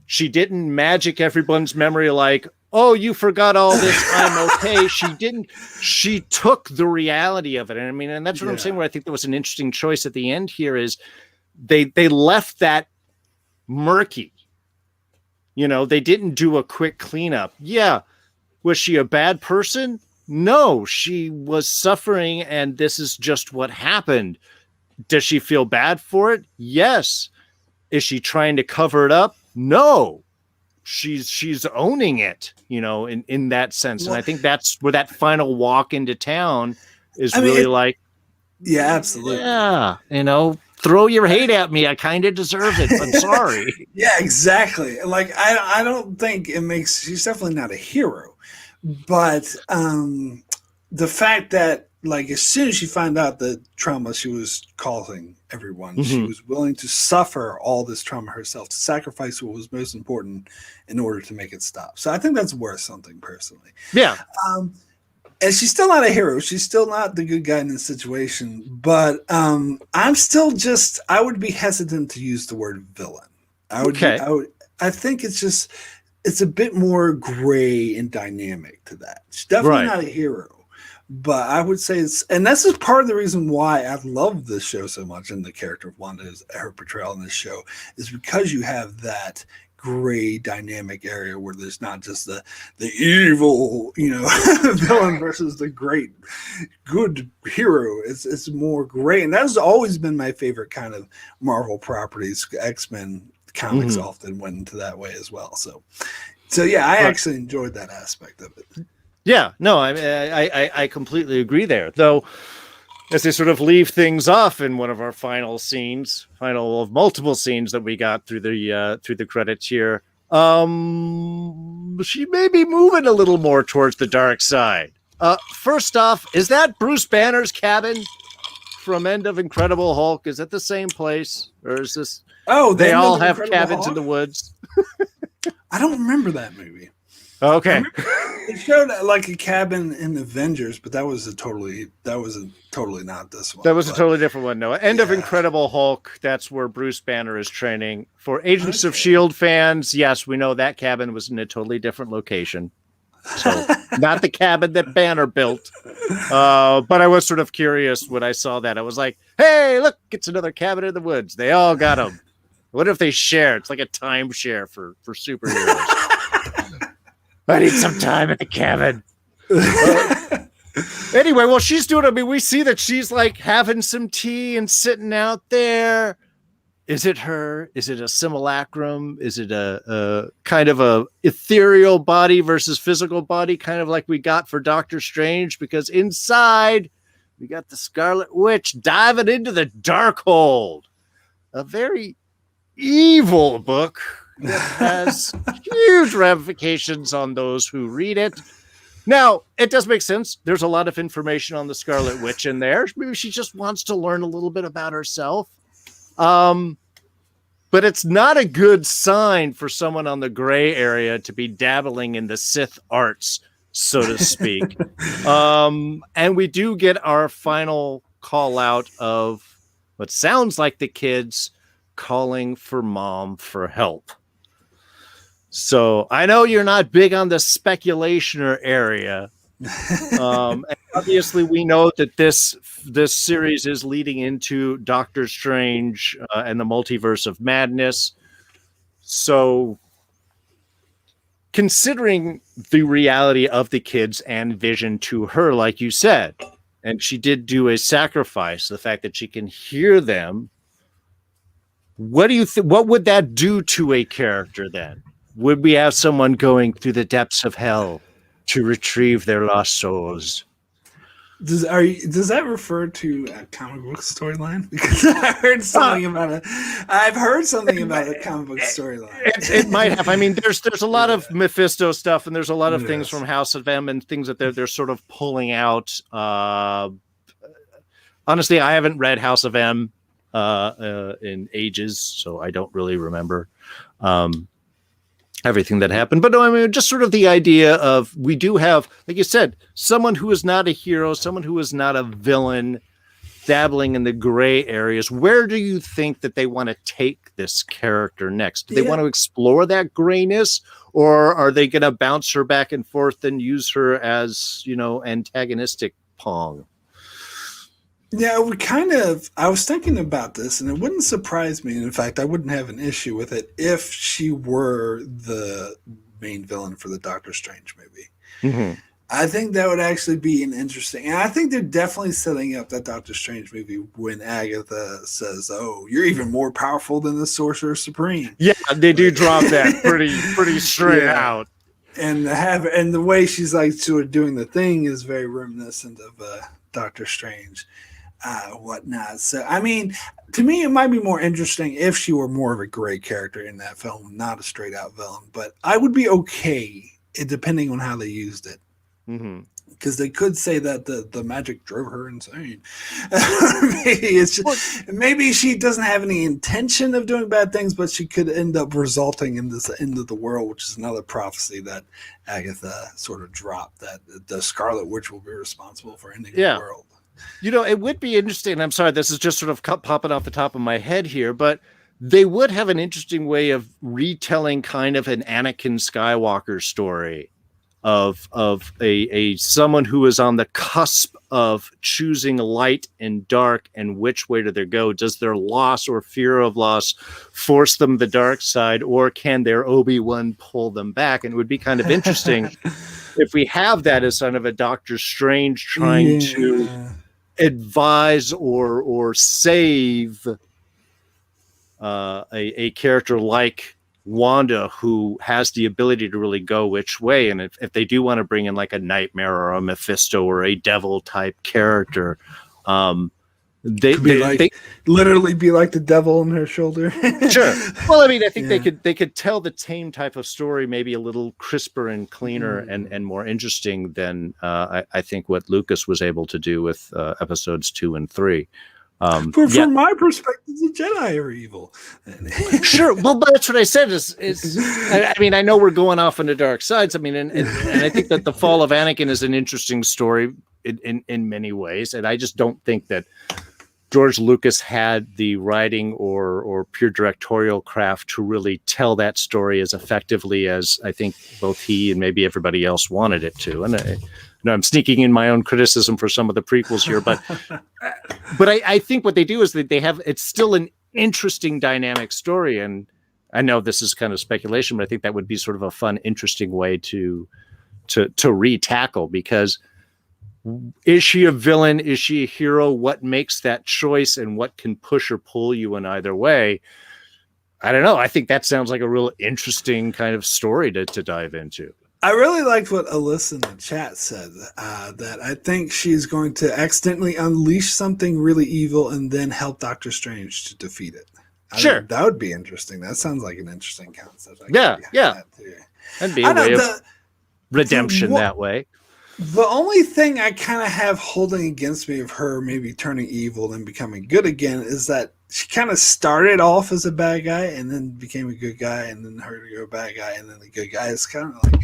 [SPEAKER 1] She didn't magic everyone's memory like, oh, you forgot all this, I'm okay. She didn't. She took the reality of it. And I mean, and that's what I'm saying, where I think there was an interesting choice at the end here is they left that murky. You know, they didn't do a quick cleanup. Yeah. Was she a bad person? No, she was suffering, and this is just what happened. Does she feel bad for it? Yes. Is she trying to cover it up? No. She's owning it, you know, in that sense. Well, and I think that's where that final walk into town is like,
[SPEAKER 2] yeah, absolutely.
[SPEAKER 1] Yeah, you know, throw your hate at me. I kind of deserve it. I'm sorry.
[SPEAKER 2] Yeah, exactly. Like, I don't think it makes, she's definitely not a hero, but the fact that, like, as soon as she found out the trauma she was causing everyone, she was willing to suffer all this trauma herself, to sacrifice what was most important in order to make it stop. So I think that's worth something personally.
[SPEAKER 1] Yeah.
[SPEAKER 2] And she's still not a hero. She's still not the good guy in this situation. But I'm still just, I would be hesitant to use the word villain. I think it's just, it's a bit more gray and dynamic to that. She's definitely not a hero. But I would say it's, and this is part of the reason why I love this show so much, and the character of Wanda, her portrayal in this show, is because you have that gray dynamic area where there's not just the evil, you know, villain versus the great good hero. It's more gray, and that's always been my favorite kind of Marvel properties. X-Men comics often went into that way as well. So yeah, I actually enjoyed that aspect of it.
[SPEAKER 1] Yeah, no, I completely agree there. Though, as they sort of leave things off in one of our final of multiple scenes that we got through the credits here, she may be moving a little more towards the dark side. First off, is that Bruce Banner's cabin from End of Incredible Hulk? Is it the same place, or is this? Oh, they all have cabins in the woods.
[SPEAKER 2] I don't remember that movie.
[SPEAKER 1] Okay.
[SPEAKER 2] It showed like a cabin in Avengers, but that was totally not this one.
[SPEAKER 1] That was a totally different one. No, End of Incredible Hulk. That's where Bruce Banner is training. For Agents of S.H.I.E.L.D. fans, yes, we know that cabin was in a totally different location. So not the cabin that Banner built. But I was sort of curious when I saw that. I was like, hey, look, it's another cabin in the woods. They all got them. What if they share? It's like a timeshare for superheroes. I need some time at the cabin. Anyway, well, she's doing, I mean, we see that she's like having some tea and sitting out there. Is it her? Is it a simulacrum? Is it a kind of a ethereal body versus physical body, kind of like we got for Doctor Strange? Because inside, we got the Scarlet Witch diving into the Darkhold. A very evil book that has huge ramifications on those who read it. Now, it does make sense. There's a lot of information on the Scarlet Witch in there. Maybe she just wants to learn a little bit about herself. But it's not a good sign for someone on the gray area to be dabbling in the Sith arts, so to speak. And we do get our final call out of what sounds like the kids calling for mom for help. So I know you're not big on the speculationer area. And obviously we know that this series is leading into Doctor Strange and the Multiverse of Madness. So considering the reality of the kids and Vision to her, like you said, and she did do a sacrifice, the fact that she can hear them. What do you think? What would that do to a character then? Would we have someone going through the depths of hell to retrieve their lost souls?
[SPEAKER 2] Does that refer to a comic book storyline? Because I heard something about it. I've heard something about a comic book storyline.
[SPEAKER 1] It might have. I mean, there's a lot of Mephisto stuff, and there's a lot of things from House of M and things that they're sort of pulling out. Honestly, I haven't read House of M in ages, so I don't really remember everything that happened. But no, I mean, just sort of the idea of, we do have, like you said, someone who is not a hero, someone who is not a villain, dabbling in the gray areas. Where do you think that they want to take this character next? Do they want to explore that grayness, or are they going to bounce her back and forth and use her as, antagonistic Pong?
[SPEAKER 2] Yeah, I was thinking about this, and it wouldn't surprise me. And in fact, I wouldn't have an issue with it if she were the main villain for the Doctor Strange movie.
[SPEAKER 1] Mm-hmm.
[SPEAKER 2] I think that would actually be an interesting, and I think they're definitely setting up that Doctor Strange movie when Agatha says, "Oh, you're even more powerful than the Sorcerer Supreme."
[SPEAKER 1] Yeah, they do drop that pretty straight out.
[SPEAKER 2] And the way she's like sort of doing the thing is very reminiscent of Doctor Strange. Whatnot. So, I mean, to me, it might be more interesting if she were more of a gray character in that film, not a straight out villain. But I would be okay, depending on how they used it. Because they could say that the magic drove her insane. Maybe she doesn't have any intention of doing bad things, but she could end up resulting in this end of the world, which is another prophecy that Agatha sort of dropped, that the Scarlet Witch will be responsible for ending the world.
[SPEAKER 1] It would be interesting. I'm sorry, this is just sort of popping off the top of my head here, but they would have an interesting way of retelling kind of an Anakin Skywalker story of a someone who is on the cusp of choosing light and dark, and which way do they go? Does their loss or fear of loss force them the dark side, or can their Obi-Wan pull them back? And it would be kind of interesting if we have that as kind of a Doctor Strange trying to advise or save a character like Wanda, who has the ability to really go which way. And if they do want to bring in like a Nightmare or a Mephisto or a devil type character, they
[SPEAKER 2] literally be like the devil on her shoulder.
[SPEAKER 1] Sure. Well, I mean, I think they could tell the same type of story, maybe a little crisper and cleaner and more interesting than I think what Lucas was able to do with episodes 2 and 3.
[SPEAKER 2] From my perspective, the Jedi are evil.
[SPEAKER 1] Sure. Well, but that's what I said I mean, I know we're going off into dark sides. I mean, and I think that the fall of Anakin is an interesting story in many ways. And I just don't think that George Lucas had the writing or pure directorial craft to really tell that story as effectively as I think both he and maybe everybody else wanted it to. And I'm sneaking in my own criticism for some of the prequels here, but I think what they do is that it's still an interesting dynamic story. And I know this is kind of speculation, but I think that would be sort of a fun, interesting way to re-tackle, because is she a villain? Is she a hero? What makes that choice, and what can push or pull you in either way? I don't know. I think that sounds like a real interesting kind of story to dive into.
[SPEAKER 2] I really liked what Alyssa in the chat said, that I think she's going to accidentally unleash something really evil and then help Doctor Strange to defeat it.
[SPEAKER 1] Sure.
[SPEAKER 2] That would be interesting. That sounds like an interesting concept.
[SPEAKER 1] Yeah. That'd be a way of redemption that way.
[SPEAKER 2] The only thing I kind of have holding against me of her maybe turning evil and becoming good again is that she kind of started off as a bad guy and then became a good guy, and then her to go a bad guy, and then the good guy. Is kind of like,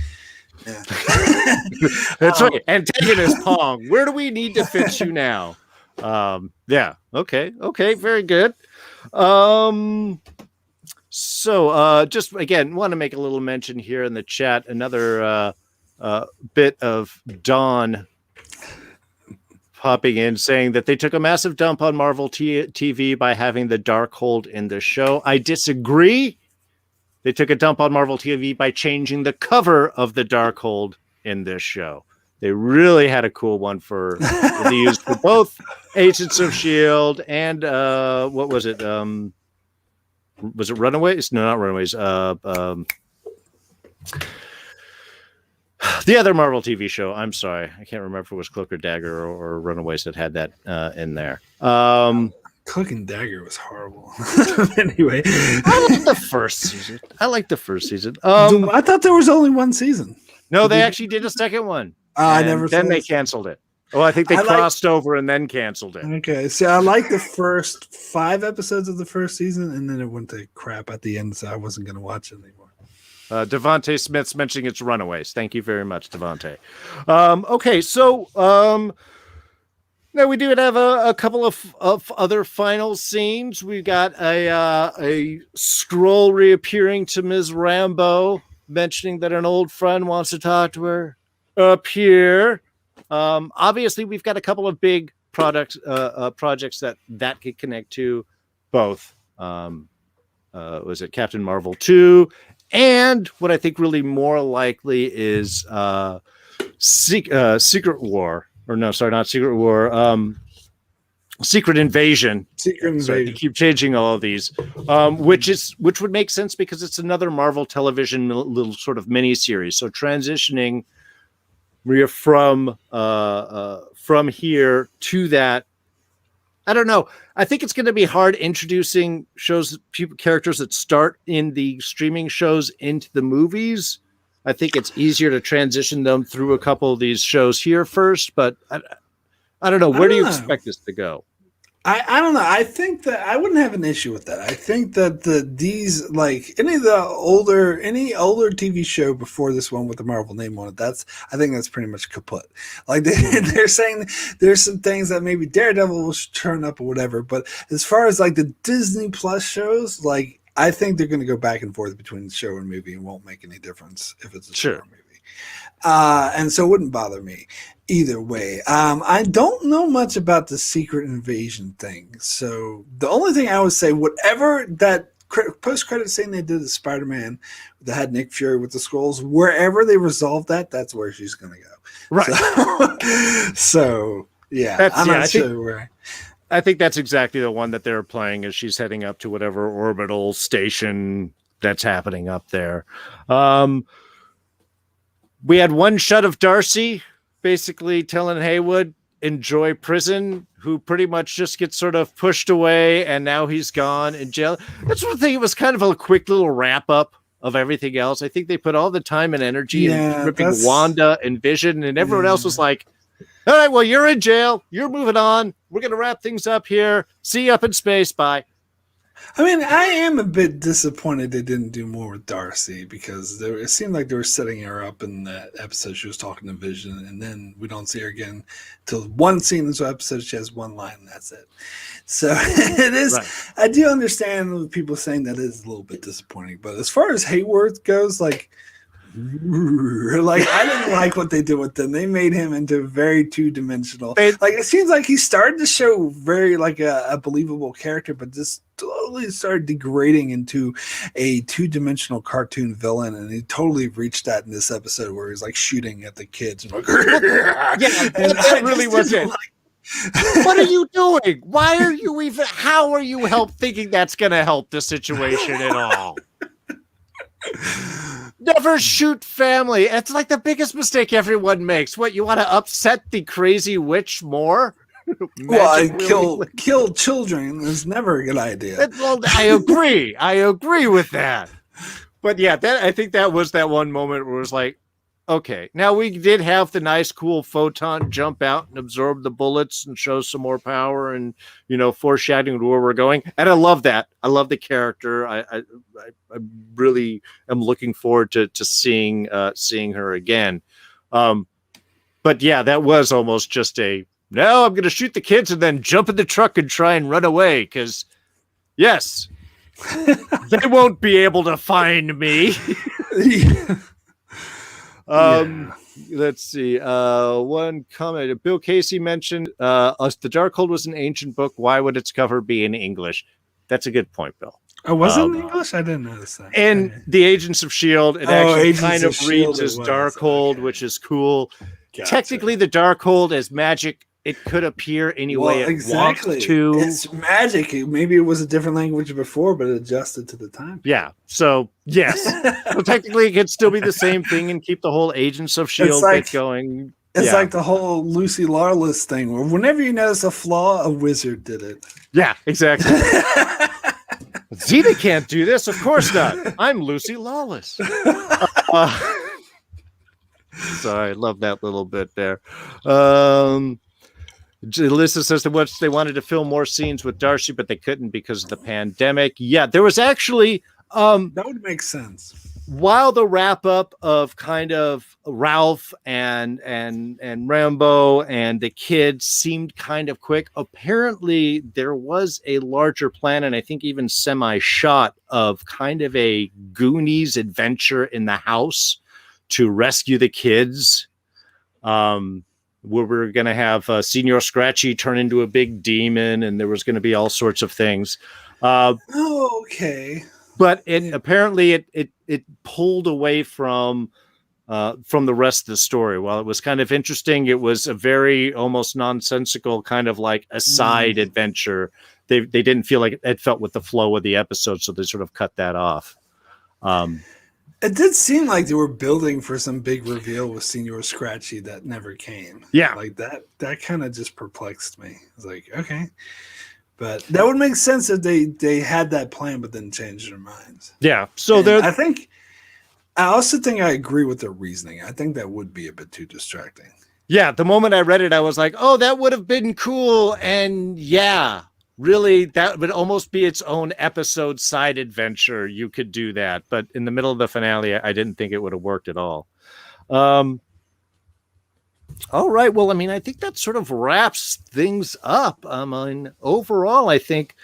[SPEAKER 1] that's right. Antagonist Pong. Where do we need to fit you now? Okay. Very good. So just again, want to make a little mention here in the chat. Another bit of Dawn popping in saying that they took a massive dump on Marvel TV by having the Darkhold in the show. I disagree. they took a dump on Marvel TV by changing the cover of the Darkhold in this show. They really had a cool one for they used for both Agents of S.H.I.E.L.D. and what was it? Was it Runaways? No, not Runaways. The other Marvel TV show. I'm sorry. I can't remember if it was Cloak or Dagger or Runaways that had that in there.
[SPEAKER 2] Cloak and Dagger was horrible. Anyway.
[SPEAKER 1] I like the first season.
[SPEAKER 2] I thought there was only one season.
[SPEAKER 1] No, they actually did a second one.
[SPEAKER 2] I never.
[SPEAKER 1] Then they canceled it. Oh, I think they crossed over and then canceled it.
[SPEAKER 2] Okay, so I like the first 5 episodes of the first season, and then it went to crap at the end, so I wasn't going to watch it anymore.
[SPEAKER 1] Devontae Smith's mentioning it's Runaways. Thank you very much, Devontae. Okay, so now we do have a couple of other final scenes. We got a scroll reappearing to Ms. Rambo, mentioning that an old friend wants to talk to her up here. Obviously, we've got a couple of big projects that could connect to both. Was it Captain Marvel 2? And what I think really more likely is Secret War. Or no, sorry, not Secret War. Secret Invasion. Sorry, I keep changing all of these, which would make sense because it's another Marvel Television little sort of mini series. So transitioning from here to that, I don't know. I think it's going to be hard introducing characters that start in the streaming shows into the movies. I think it's easier to transition them through a couple of these shows here first, but I don't know. Where do you expect this to go?
[SPEAKER 2] I don't know. I think that I wouldn't have an issue with that. I think that these like any older TV show before this one with the Marvel name on it, I think that's pretty much kaput. Like they're saying there's some things that maybe Daredevil will turn up or whatever, but as far as like the Disney Plus shows, like I think they're going to go back and forth between the show and movie and won't make any difference if it's a show or movie. And so it wouldn't bother me either way. I don't know much about the Secret Invasion thing. So the only thing I would say, whatever that post-credit scene they did to Spider-Man that had Nick Fury with the Skrulls, wherever they resolved that, that's where she's going to go.
[SPEAKER 1] Right.
[SPEAKER 2] So yeah, I'm not sure where.
[SPEAKER 1] I think that's exactly the one that they're playing as she's heading up to whatever orbital station that's happening up there. We had one shot of Darcy basically telling Haywood, enjoy prison, who pretty much just gets sort of pushed away, and now he's gone in jail. That's one thing. It was kind of a quick little wrap up of everything else. I think they put all the time and energy in ripping Wanda and Vision, and everyone else was like, all right, well, you're in jail. You're moving on. We're going to wrap things up here. See you up in space. Bye.
[SPEAKER 2] I mean, I am a bit disappointed they didn't do more with Darcy because it seemed like they were setting her up in that episode. She was talking to Vision, and then we don't see her again till one scene in this episode. She has one line, and that's it. So it is. Right. I do understand people saying that is a little bit disappointing, but as far as Hayworth goes, like I didn't like what they did with him. They made him into very two-dimensional. Like it seems like he started to show very like a believable character, but just totally started degrading into a two-dimensional cartoon villain, and he totally reached that in this episode where he's like shooting at the kids. And like,
[SPEAKER 1] that really was it. What are you doing? Why are you even? How are you thinking that's going to help the situation at all? Never shoot family. It's like the biggest mistake everyone makes. What, you want to upset the crazy witch more?
[SPEAKER 2] Well, kill children is never a good idea.
[SPEAKER 1] Well, I agree. I agree with that. But yeah, I think that was that one moment where it was like, okay, now we did have the nice, cool photon jump out and absorb the bullets and show some more power and, foreshadowing to where we're going. And I love that. I love the character. I really am looking forward to seeing her again. But yeah, that was almost just no, I'm going to shoot the kids and then jump in the truck and try and run away. Because yes, they won't be able to find me. Let's see. One comment. Bill Casey mentioned the Darkhold was an ancient book. Why would its cover be in English? That's a good point, Bill.
[SPEAKER 2] Oh, was it in English? I didn't notice that.
[SPEAKER 1] And the Agents of S.H.I.E.L.D., it actually
[SPEAKER 2] Agents
[SPEAKER 1] kind of
[SPEAKER 2] of
[SPEAKER 1] reads
[SPEAKER 2] S.H.I.E.L.D.
[SPEAKER 1] as
[SPEAKER 2] it was.
[SPEAKER 1] Darkhold,
[SPEAKER 2] Okay.
[SPEAKER 1] which is cool.
[SPEAKER 2] Gotcha.
[SPEAKER 1] Technically, the Darkhold as magic, it could appear any way it wants to.
[SPEAKER 2] It's magic. Maybe it was a different language before, but it adjusted to the time.
[SPEAKER 1] Yeah. So, yes. So technically, it could still be the same thing and keep the whole Agents of S.H.I.E.L.D. bit going.
[SPEAKER 2] It's like the whole Lucy Lawless thing, where whenever you notice a flaw, a wizard did it.
[SPEAKER 1] Yeah, exactly. Zeta can't do this. Of course not. I'm Lucy Lawless. Sorry, I love that little bit there. Alyssa says that they wanted to film more scenes with Darcy, but they couldn't because of the pandemic. Yeah, there was actually
[SPEAKER 2] that would make sense.
[SPEAKER 1] While the wrap up of kind of Ralph and Rambo and the kids seemed kind of quick, apparently there was a larger plan, and I think even semi-shot, of kind of a Goonies adventure in the house to rescue the kids. Where we're going to have Senior Scratchy turn into a big demon, and there was going to be all sorts of things.
[SPEAKER 2] Okay.
[SPEAKER 1] But apparently it pulled away from the rest of the story. While it was kind of interesting, it was a very almost nonsensical kind of like a side adventure. They didn't feel like it felt with the flow of the episode, so they sort of cut that off.
[SPEAKER 2] It did seem like they were building for some big reveal with Senior Scratchy that never came.
[SPEAKER 1] Yeah.
[SPEAKER 2] Like that kind of just perplexed me. I was like, okay. But that would make sense if they had that plan but then changed their minds.
[SPEAKER 1] Yeah. So
[SPEAKER 2] I also think I agree with their reasoning. I think that would be a bit too distracting.
[SPEAKER 1] Yeah. The moment I read it, I was like, oh, that would have been cool. And yeah, really, that would almost be its own episode side adventure. You could do that. But in the middle of the finale, I didn't think it would have worked at all. All right. Well, I mean, I think that sort of wraps things up. I mean, overall, I think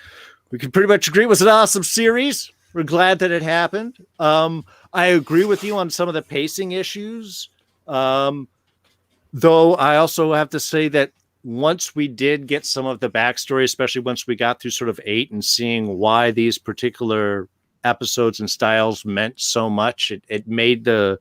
[SPEAKER 1] we can pretty much agree it was an awesome series. We're glad that it happened. I agree with you on some of the pacing issues. Though I also have to say that once we did get some of the backstory, especially once we got through sort of 8 and seeing why these particular episodes and styles meant so much, it made the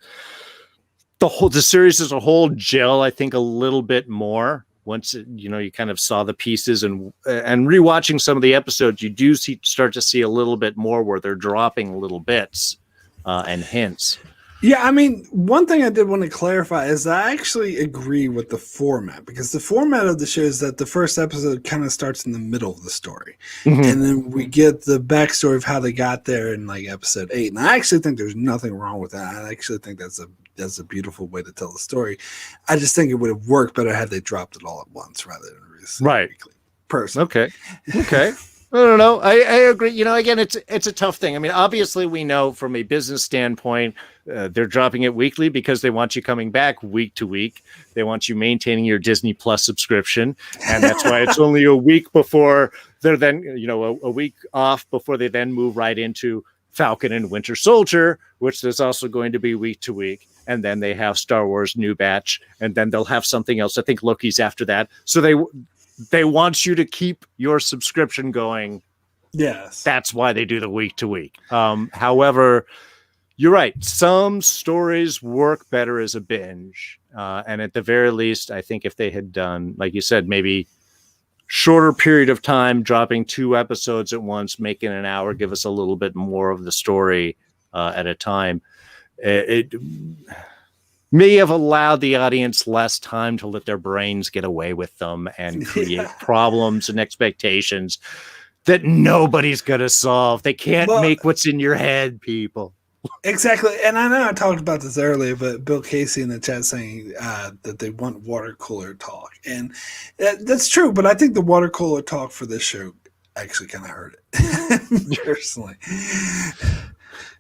[SPEAKER 1] series as a whole gel, I think, a little bit more. Once you kind of saw the pieces, and rewatching some of the episodes, you do start to see a little bit more where they're dropping little bits and hints.
[SPEAKER 2] Yeah, I mean, one thing I did want to clarify is I actually agree with the format, because the format of the show is that the first episode kind of starts in the middle of the story. Mm-hmm. And then we get the backstory of how they got there in like episode 8. And I actually think there's nothing wrong with that. I actually think that's a beautiful way to tell the story. I just think it would have worked better had they dropped it all at once rather than
[SPEAKER 1] right.
[SPEAKER 2] weekly. Personally.
[SPEAKER 1] Okay. I don't know. I agree. Again, it's a tough thing. I mean, obviously, we know from a business standpoint, they're dropping it weekly because they want you coming back week to week. They want you maintaining your Disney Plus subscription, and that's why it's only a week before they're then, a week off before they then move right into Falcon and Winter Soldier, which is also going to be week to week. And then they have Star Wars New Batch, and then they'll have something else. I think Loki's after that. So they want you to keep your subscription going.
[SPEAKER 2] Yes.
[SPEAKER 1] That's why they do the week to week. However, you're right. Some stories work better as a binge. And at the very least, I think if they had done, like you said, maybe shorter period of time, dropping 2 episodes at once, making an hour, give us a little bit more of the story at a time. It may have allowed the audience less time to let their brains get away with them and create problems and expectations that nobody's going to solve. They can't make what's in your head, people.
[SPEAKER 2] Exactly. And I know I talked about this earlier, but Bill Casey in the chat saying that they want water cooler talk. And that's true, but I think the water cooler talk for this show actually kind of hurt it, personally.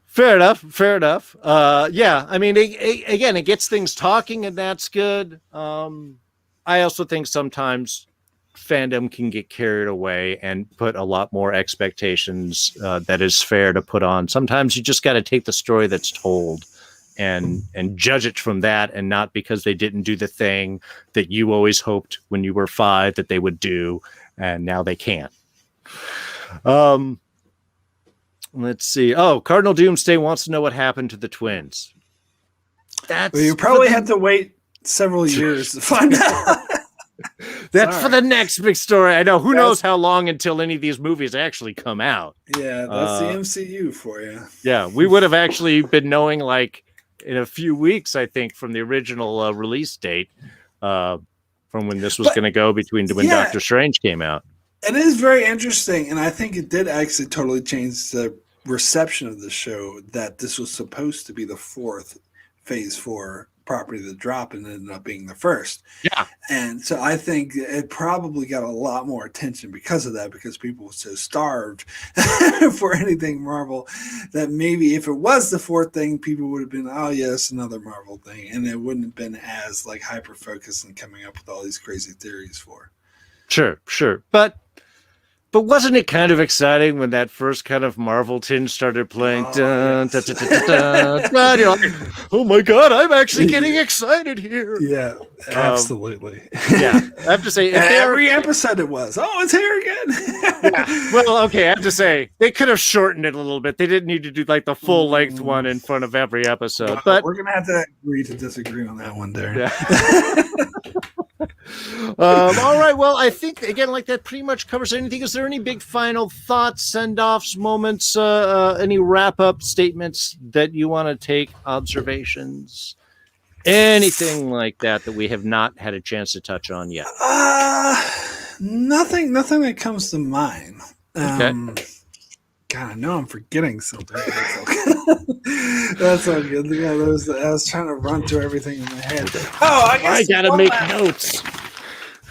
[SPEAKER 1] Fair enough. Yeah, I mean, again, it gets things talking, and that's good. I also think sometimes fandom can get carried away and put a lot more expectations that is fair to put on. Sometimes you just got to take the story that's told and judge it from that, and not because they didn't do the thing that you always hoped when you were 5 that they would do, and now they can't. Let's see. Oh, Cardinal Doomsday wants to know what happened to the twins.
[SPEAKER 2] Well, you probably had to wait several years to find out.
[SPEAKER 1] That's for the next big story. I know. Who knows how long until any of these movies actually come out?
[SPEAKER 2] Yeah, that's the MCU for you.
[SPEAKER 1] Yeah, we would have actually been knowing like in a few weeks, I think, from the original release date, from when this was going to go between when Doctor Strange came out.
[SPEAKER 2] It is very interesting, and I think it did actually totally change the reception of the show that this was supposed to be the fourth Phase 4 property to drop, and ended up being the first.
[SPEAKER 1] Yeah.
[SPEAKER 2] And so I think it probably got a lot more attention because of that, because people were so starved for anything Marvel that maybe if it was the fourth thing, people would have been, oh yes, another Marvel thing, and it wouldn't have been as like hyper focused and coming up with all these crazy theories for.
[SPEAKER 1] Sure. But wasn't it kind of exciting when that first kind of Marvel tinge started playing? You're like, oh my God, I'm actually getting excited here.
[SPEAKER 2] Yeah, absolutely.
[SPEAKER 1] Yeah, I have to say,
[SPEAKER 2] every episode it was, oh, it's here again.
[SPEAKER 1] Yeah. Well, okay, I have to say, they could have shortened it a little bit. They didn't need to do like the full length one in front of every episode. But
[SPEAKER 2] we're going to have to agree to disagree on that one, Darren.
[SPEAKER 1] Yeah. All right. Well, I think again, like that pretty much covers anything. Is there any big final thoughts, send-offs, moments, any wrap-up statements that you want to take, observations, anything like that we have not had a chance to touch on yet?
[SPEAKER 2] Nothing that comes to mind.
[SPEAKER 1] Okay.
[SPEAKER 2] God, I know I'm forgetting something. That's all good. Yeah, I was trying to run through everything in my head. Oh, I
[SPEAKER 1] gotta make notes.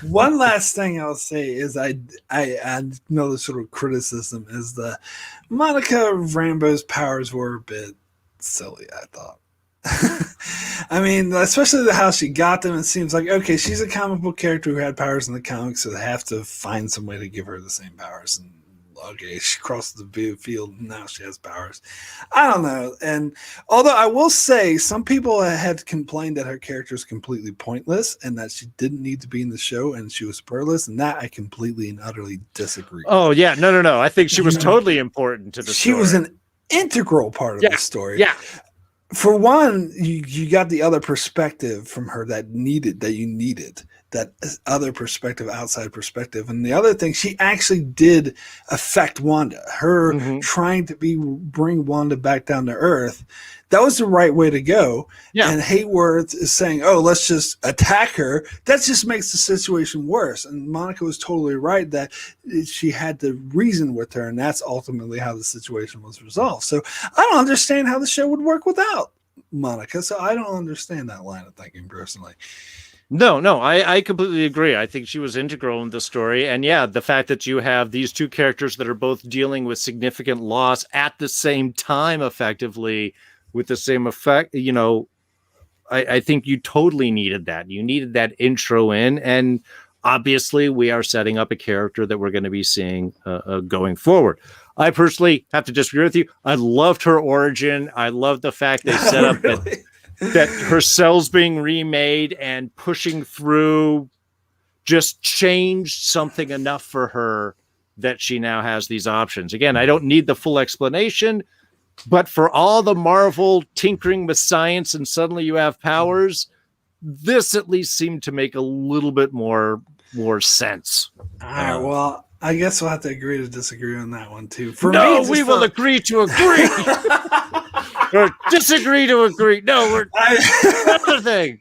[SPEAKER 2] One last thing I'll say is I know the sort of criticism is the Monica Rambeau's powers were a bit silly, I thought. I mean, especially how she got them. It seems like, okay, she's a comic book character who had powers in the comics, so they have to find some way to give her the same powers. And okay, she crossed the field and now she has powers. I don't know. And although I will say some people had complained that her character is completely pointless and that she didn't need to be in the show and she was spurless, and that I completely and utterly disagree.
[SPEAKER 1] Oh, yeah. No. I think she was totally important to the story.
[SPEAKER 2] She was an integral part of the story.
[SPEAKER 1] Yeah.
[SPEAKER 2] For one, you got the other perspective from her that you needed. That other perspective, outside perspective. And the other thing, she actually did affect Wanda. Her trying to bring Wanda back down to Earth, that was the right way to go. Yeah. And Hayworth is saying, oh, let's just attack her. That just makes the situation worse. And Monica was totally right that she had to reason with her, and that's ultimately how the situation was resolved. So I don't understand how the show would work without Monica. So I don't understand that line of thinking personally.
[SPEAKER 1] No, I completely agree. I think she was integral in the story. And yeah, the fact that you have these two characters that are both dealing with significant loss at the same time, effectively, with the same effect, I think you totally needed that. You needed that intro in. And obviously, we are setting up a character that we're going to be seeing going forward. I personally have to disagree with you. I loved her origin. I love the fact they set up that her cells being remade and pushing through just changed something enough for her that she now has these options. Again, I don't need the full explanation, but for all the Marvel tinkering with science and suddenly you have powers, this at least seemed to make a little bit more sense.
[SPEAKER 2] All right, well, I guess we'll have to agree to disagree on that one too.
[SPEAKER 1] We will agree to agree. Or disagree to agree. No, we're another thing.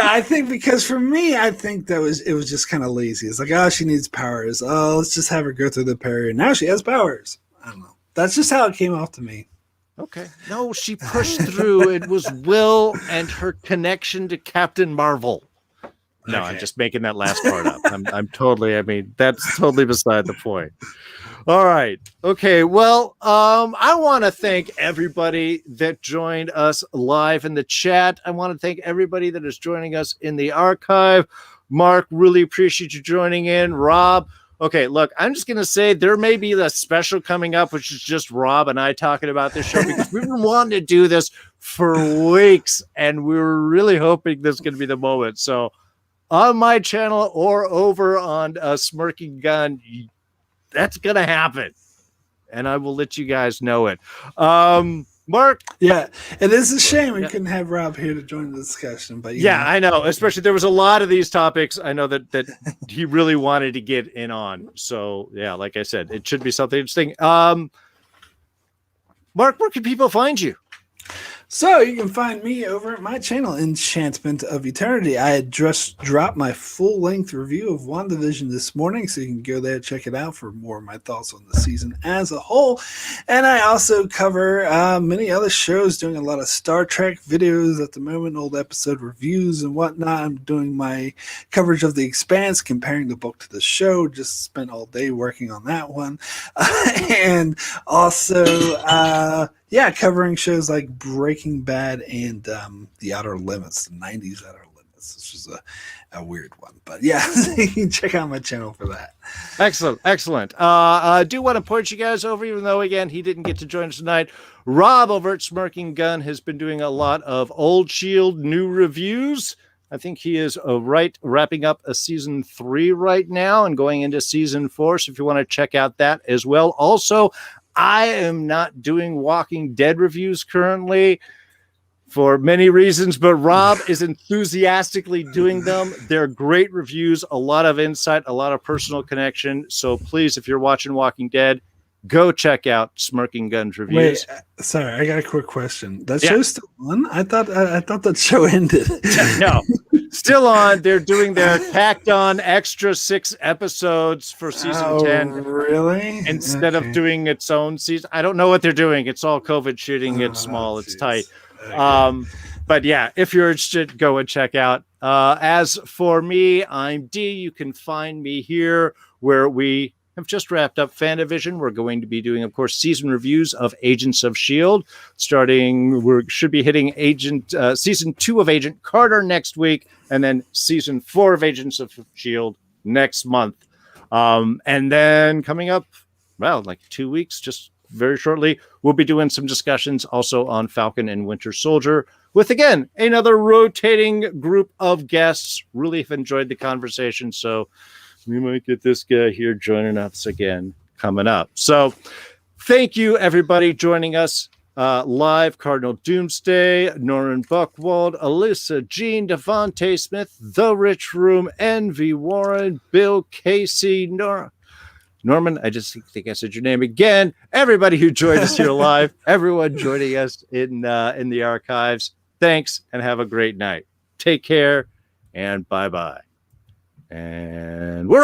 [SPEAKER 2] I think because for me, I think it was just kind of lazy. It's like, oh, she needs powers. Oh, let's just have her go through the period. Now she has powers. I don't know. That's just how it came off to me.
[SPEAKER 1] Okay. No, she pushed through. It was Will and her connection to Captain Marvel. No, okay. I'm just making that last part up. That's totally beside the point. All right. Okay. Well, I want to thank everybody that joined us live in the chat. I want to thank everybody that is joining us in the archive. Mark, really appreciate you joining in. Rob. Okay, look, I'm just going to say there may be a special coming up, which is just Rob and I talking about this show because we've been wanting to do this for weeks, and we were really hoping this is going to be the moment. So on my channel or over on Smirking Gun, that's going to happen. and I will let you guys know it. Marc?
[SPEAKER 2] Yeah, it is a shame we couldn't have Rob here to join the discussion, but
[SPEAKER 1] I know. Especially there was a lot of these topics I know that he really wanted to get in on. So yeah, like I said, it should be something interesting. Marc, where can people find you?
[SPEAKER 2] So you can find me over at my channel, Enchantment of Eternity. I had just dropped my full-length review of WandaVision this morning, so you can go there, check it out for more of my thoughts on the season as a whole. And I also cover many other shows, doing a lot of Star Trek videos at the moment, old episode reviews and whatnot. I'm doing my coverage of The Expanse, comparing the book to the show. Just spent all day working on that one. And also... covering shows like Breaking Bad and The Outer Limits, the 90s Outer Limits. This was a weird one. But yeah, you can check out my channel for that.
[SPEAKER 1] Excellent. I do want to point you guys over, even though, again, he didn't get to join us tonight. Rob over at Smirking Gun has been doing a lot of Old Shield new reviews. I think he is wrapping up a season 3 right now and going into season 4. So if you want to check out that as well. Also, I am not doing Walking Dead reviews currently for many reasons, but Rob is enthusiastically doing them. They're great reviews, a lot of insight, a lot of personal connection. So please, if you're watching Walking Dead, go check out Smirking Gun's reviews.
[SPEAKER 2] Wait, sorry, I got a quick question. That show's still on? I thought that show ended.
[SPEAKER 1] No, still on. They're doing their tacked on extra 6 episodes for season 10.
[SPEAKER 2] Really?
[SPEAKER 1] Instead of doing its own season. I don't know what they're doing. It's all COVID shooting. It's small. It's tight. Okay. But yeah, if you're interested, go and check out. As for me, I'm D. You can find me here where we have just wrapped up FandaVision. We're going to be doing, of course, season reviews of Agents of S.H.I.E.L.D. We should be hitting season 2 of Agent Carter next week, and then season 4 of Agents of S.H.I.E.L.D. next month. And then coming up, like 2 weeks, just very shortly, we'll be doing some discussions also on Falcon and Winter Soldier with, again, another rotating group of guests. Really have enjoyed the conversation, so we might get this guy here joining us again coming up. So thank you, everybody, joining us live. Cardinal Doomsday, Norman Buckwald, Alyssa, Jean, Devontae Smith, The Rich Room, Envy Warren, Bill Casey, Norman, I just think I said your name again. Everybody who joined us here live, everyone joining us in the archives. Thanks, and have a great night. Take care, and bye-bye. And we're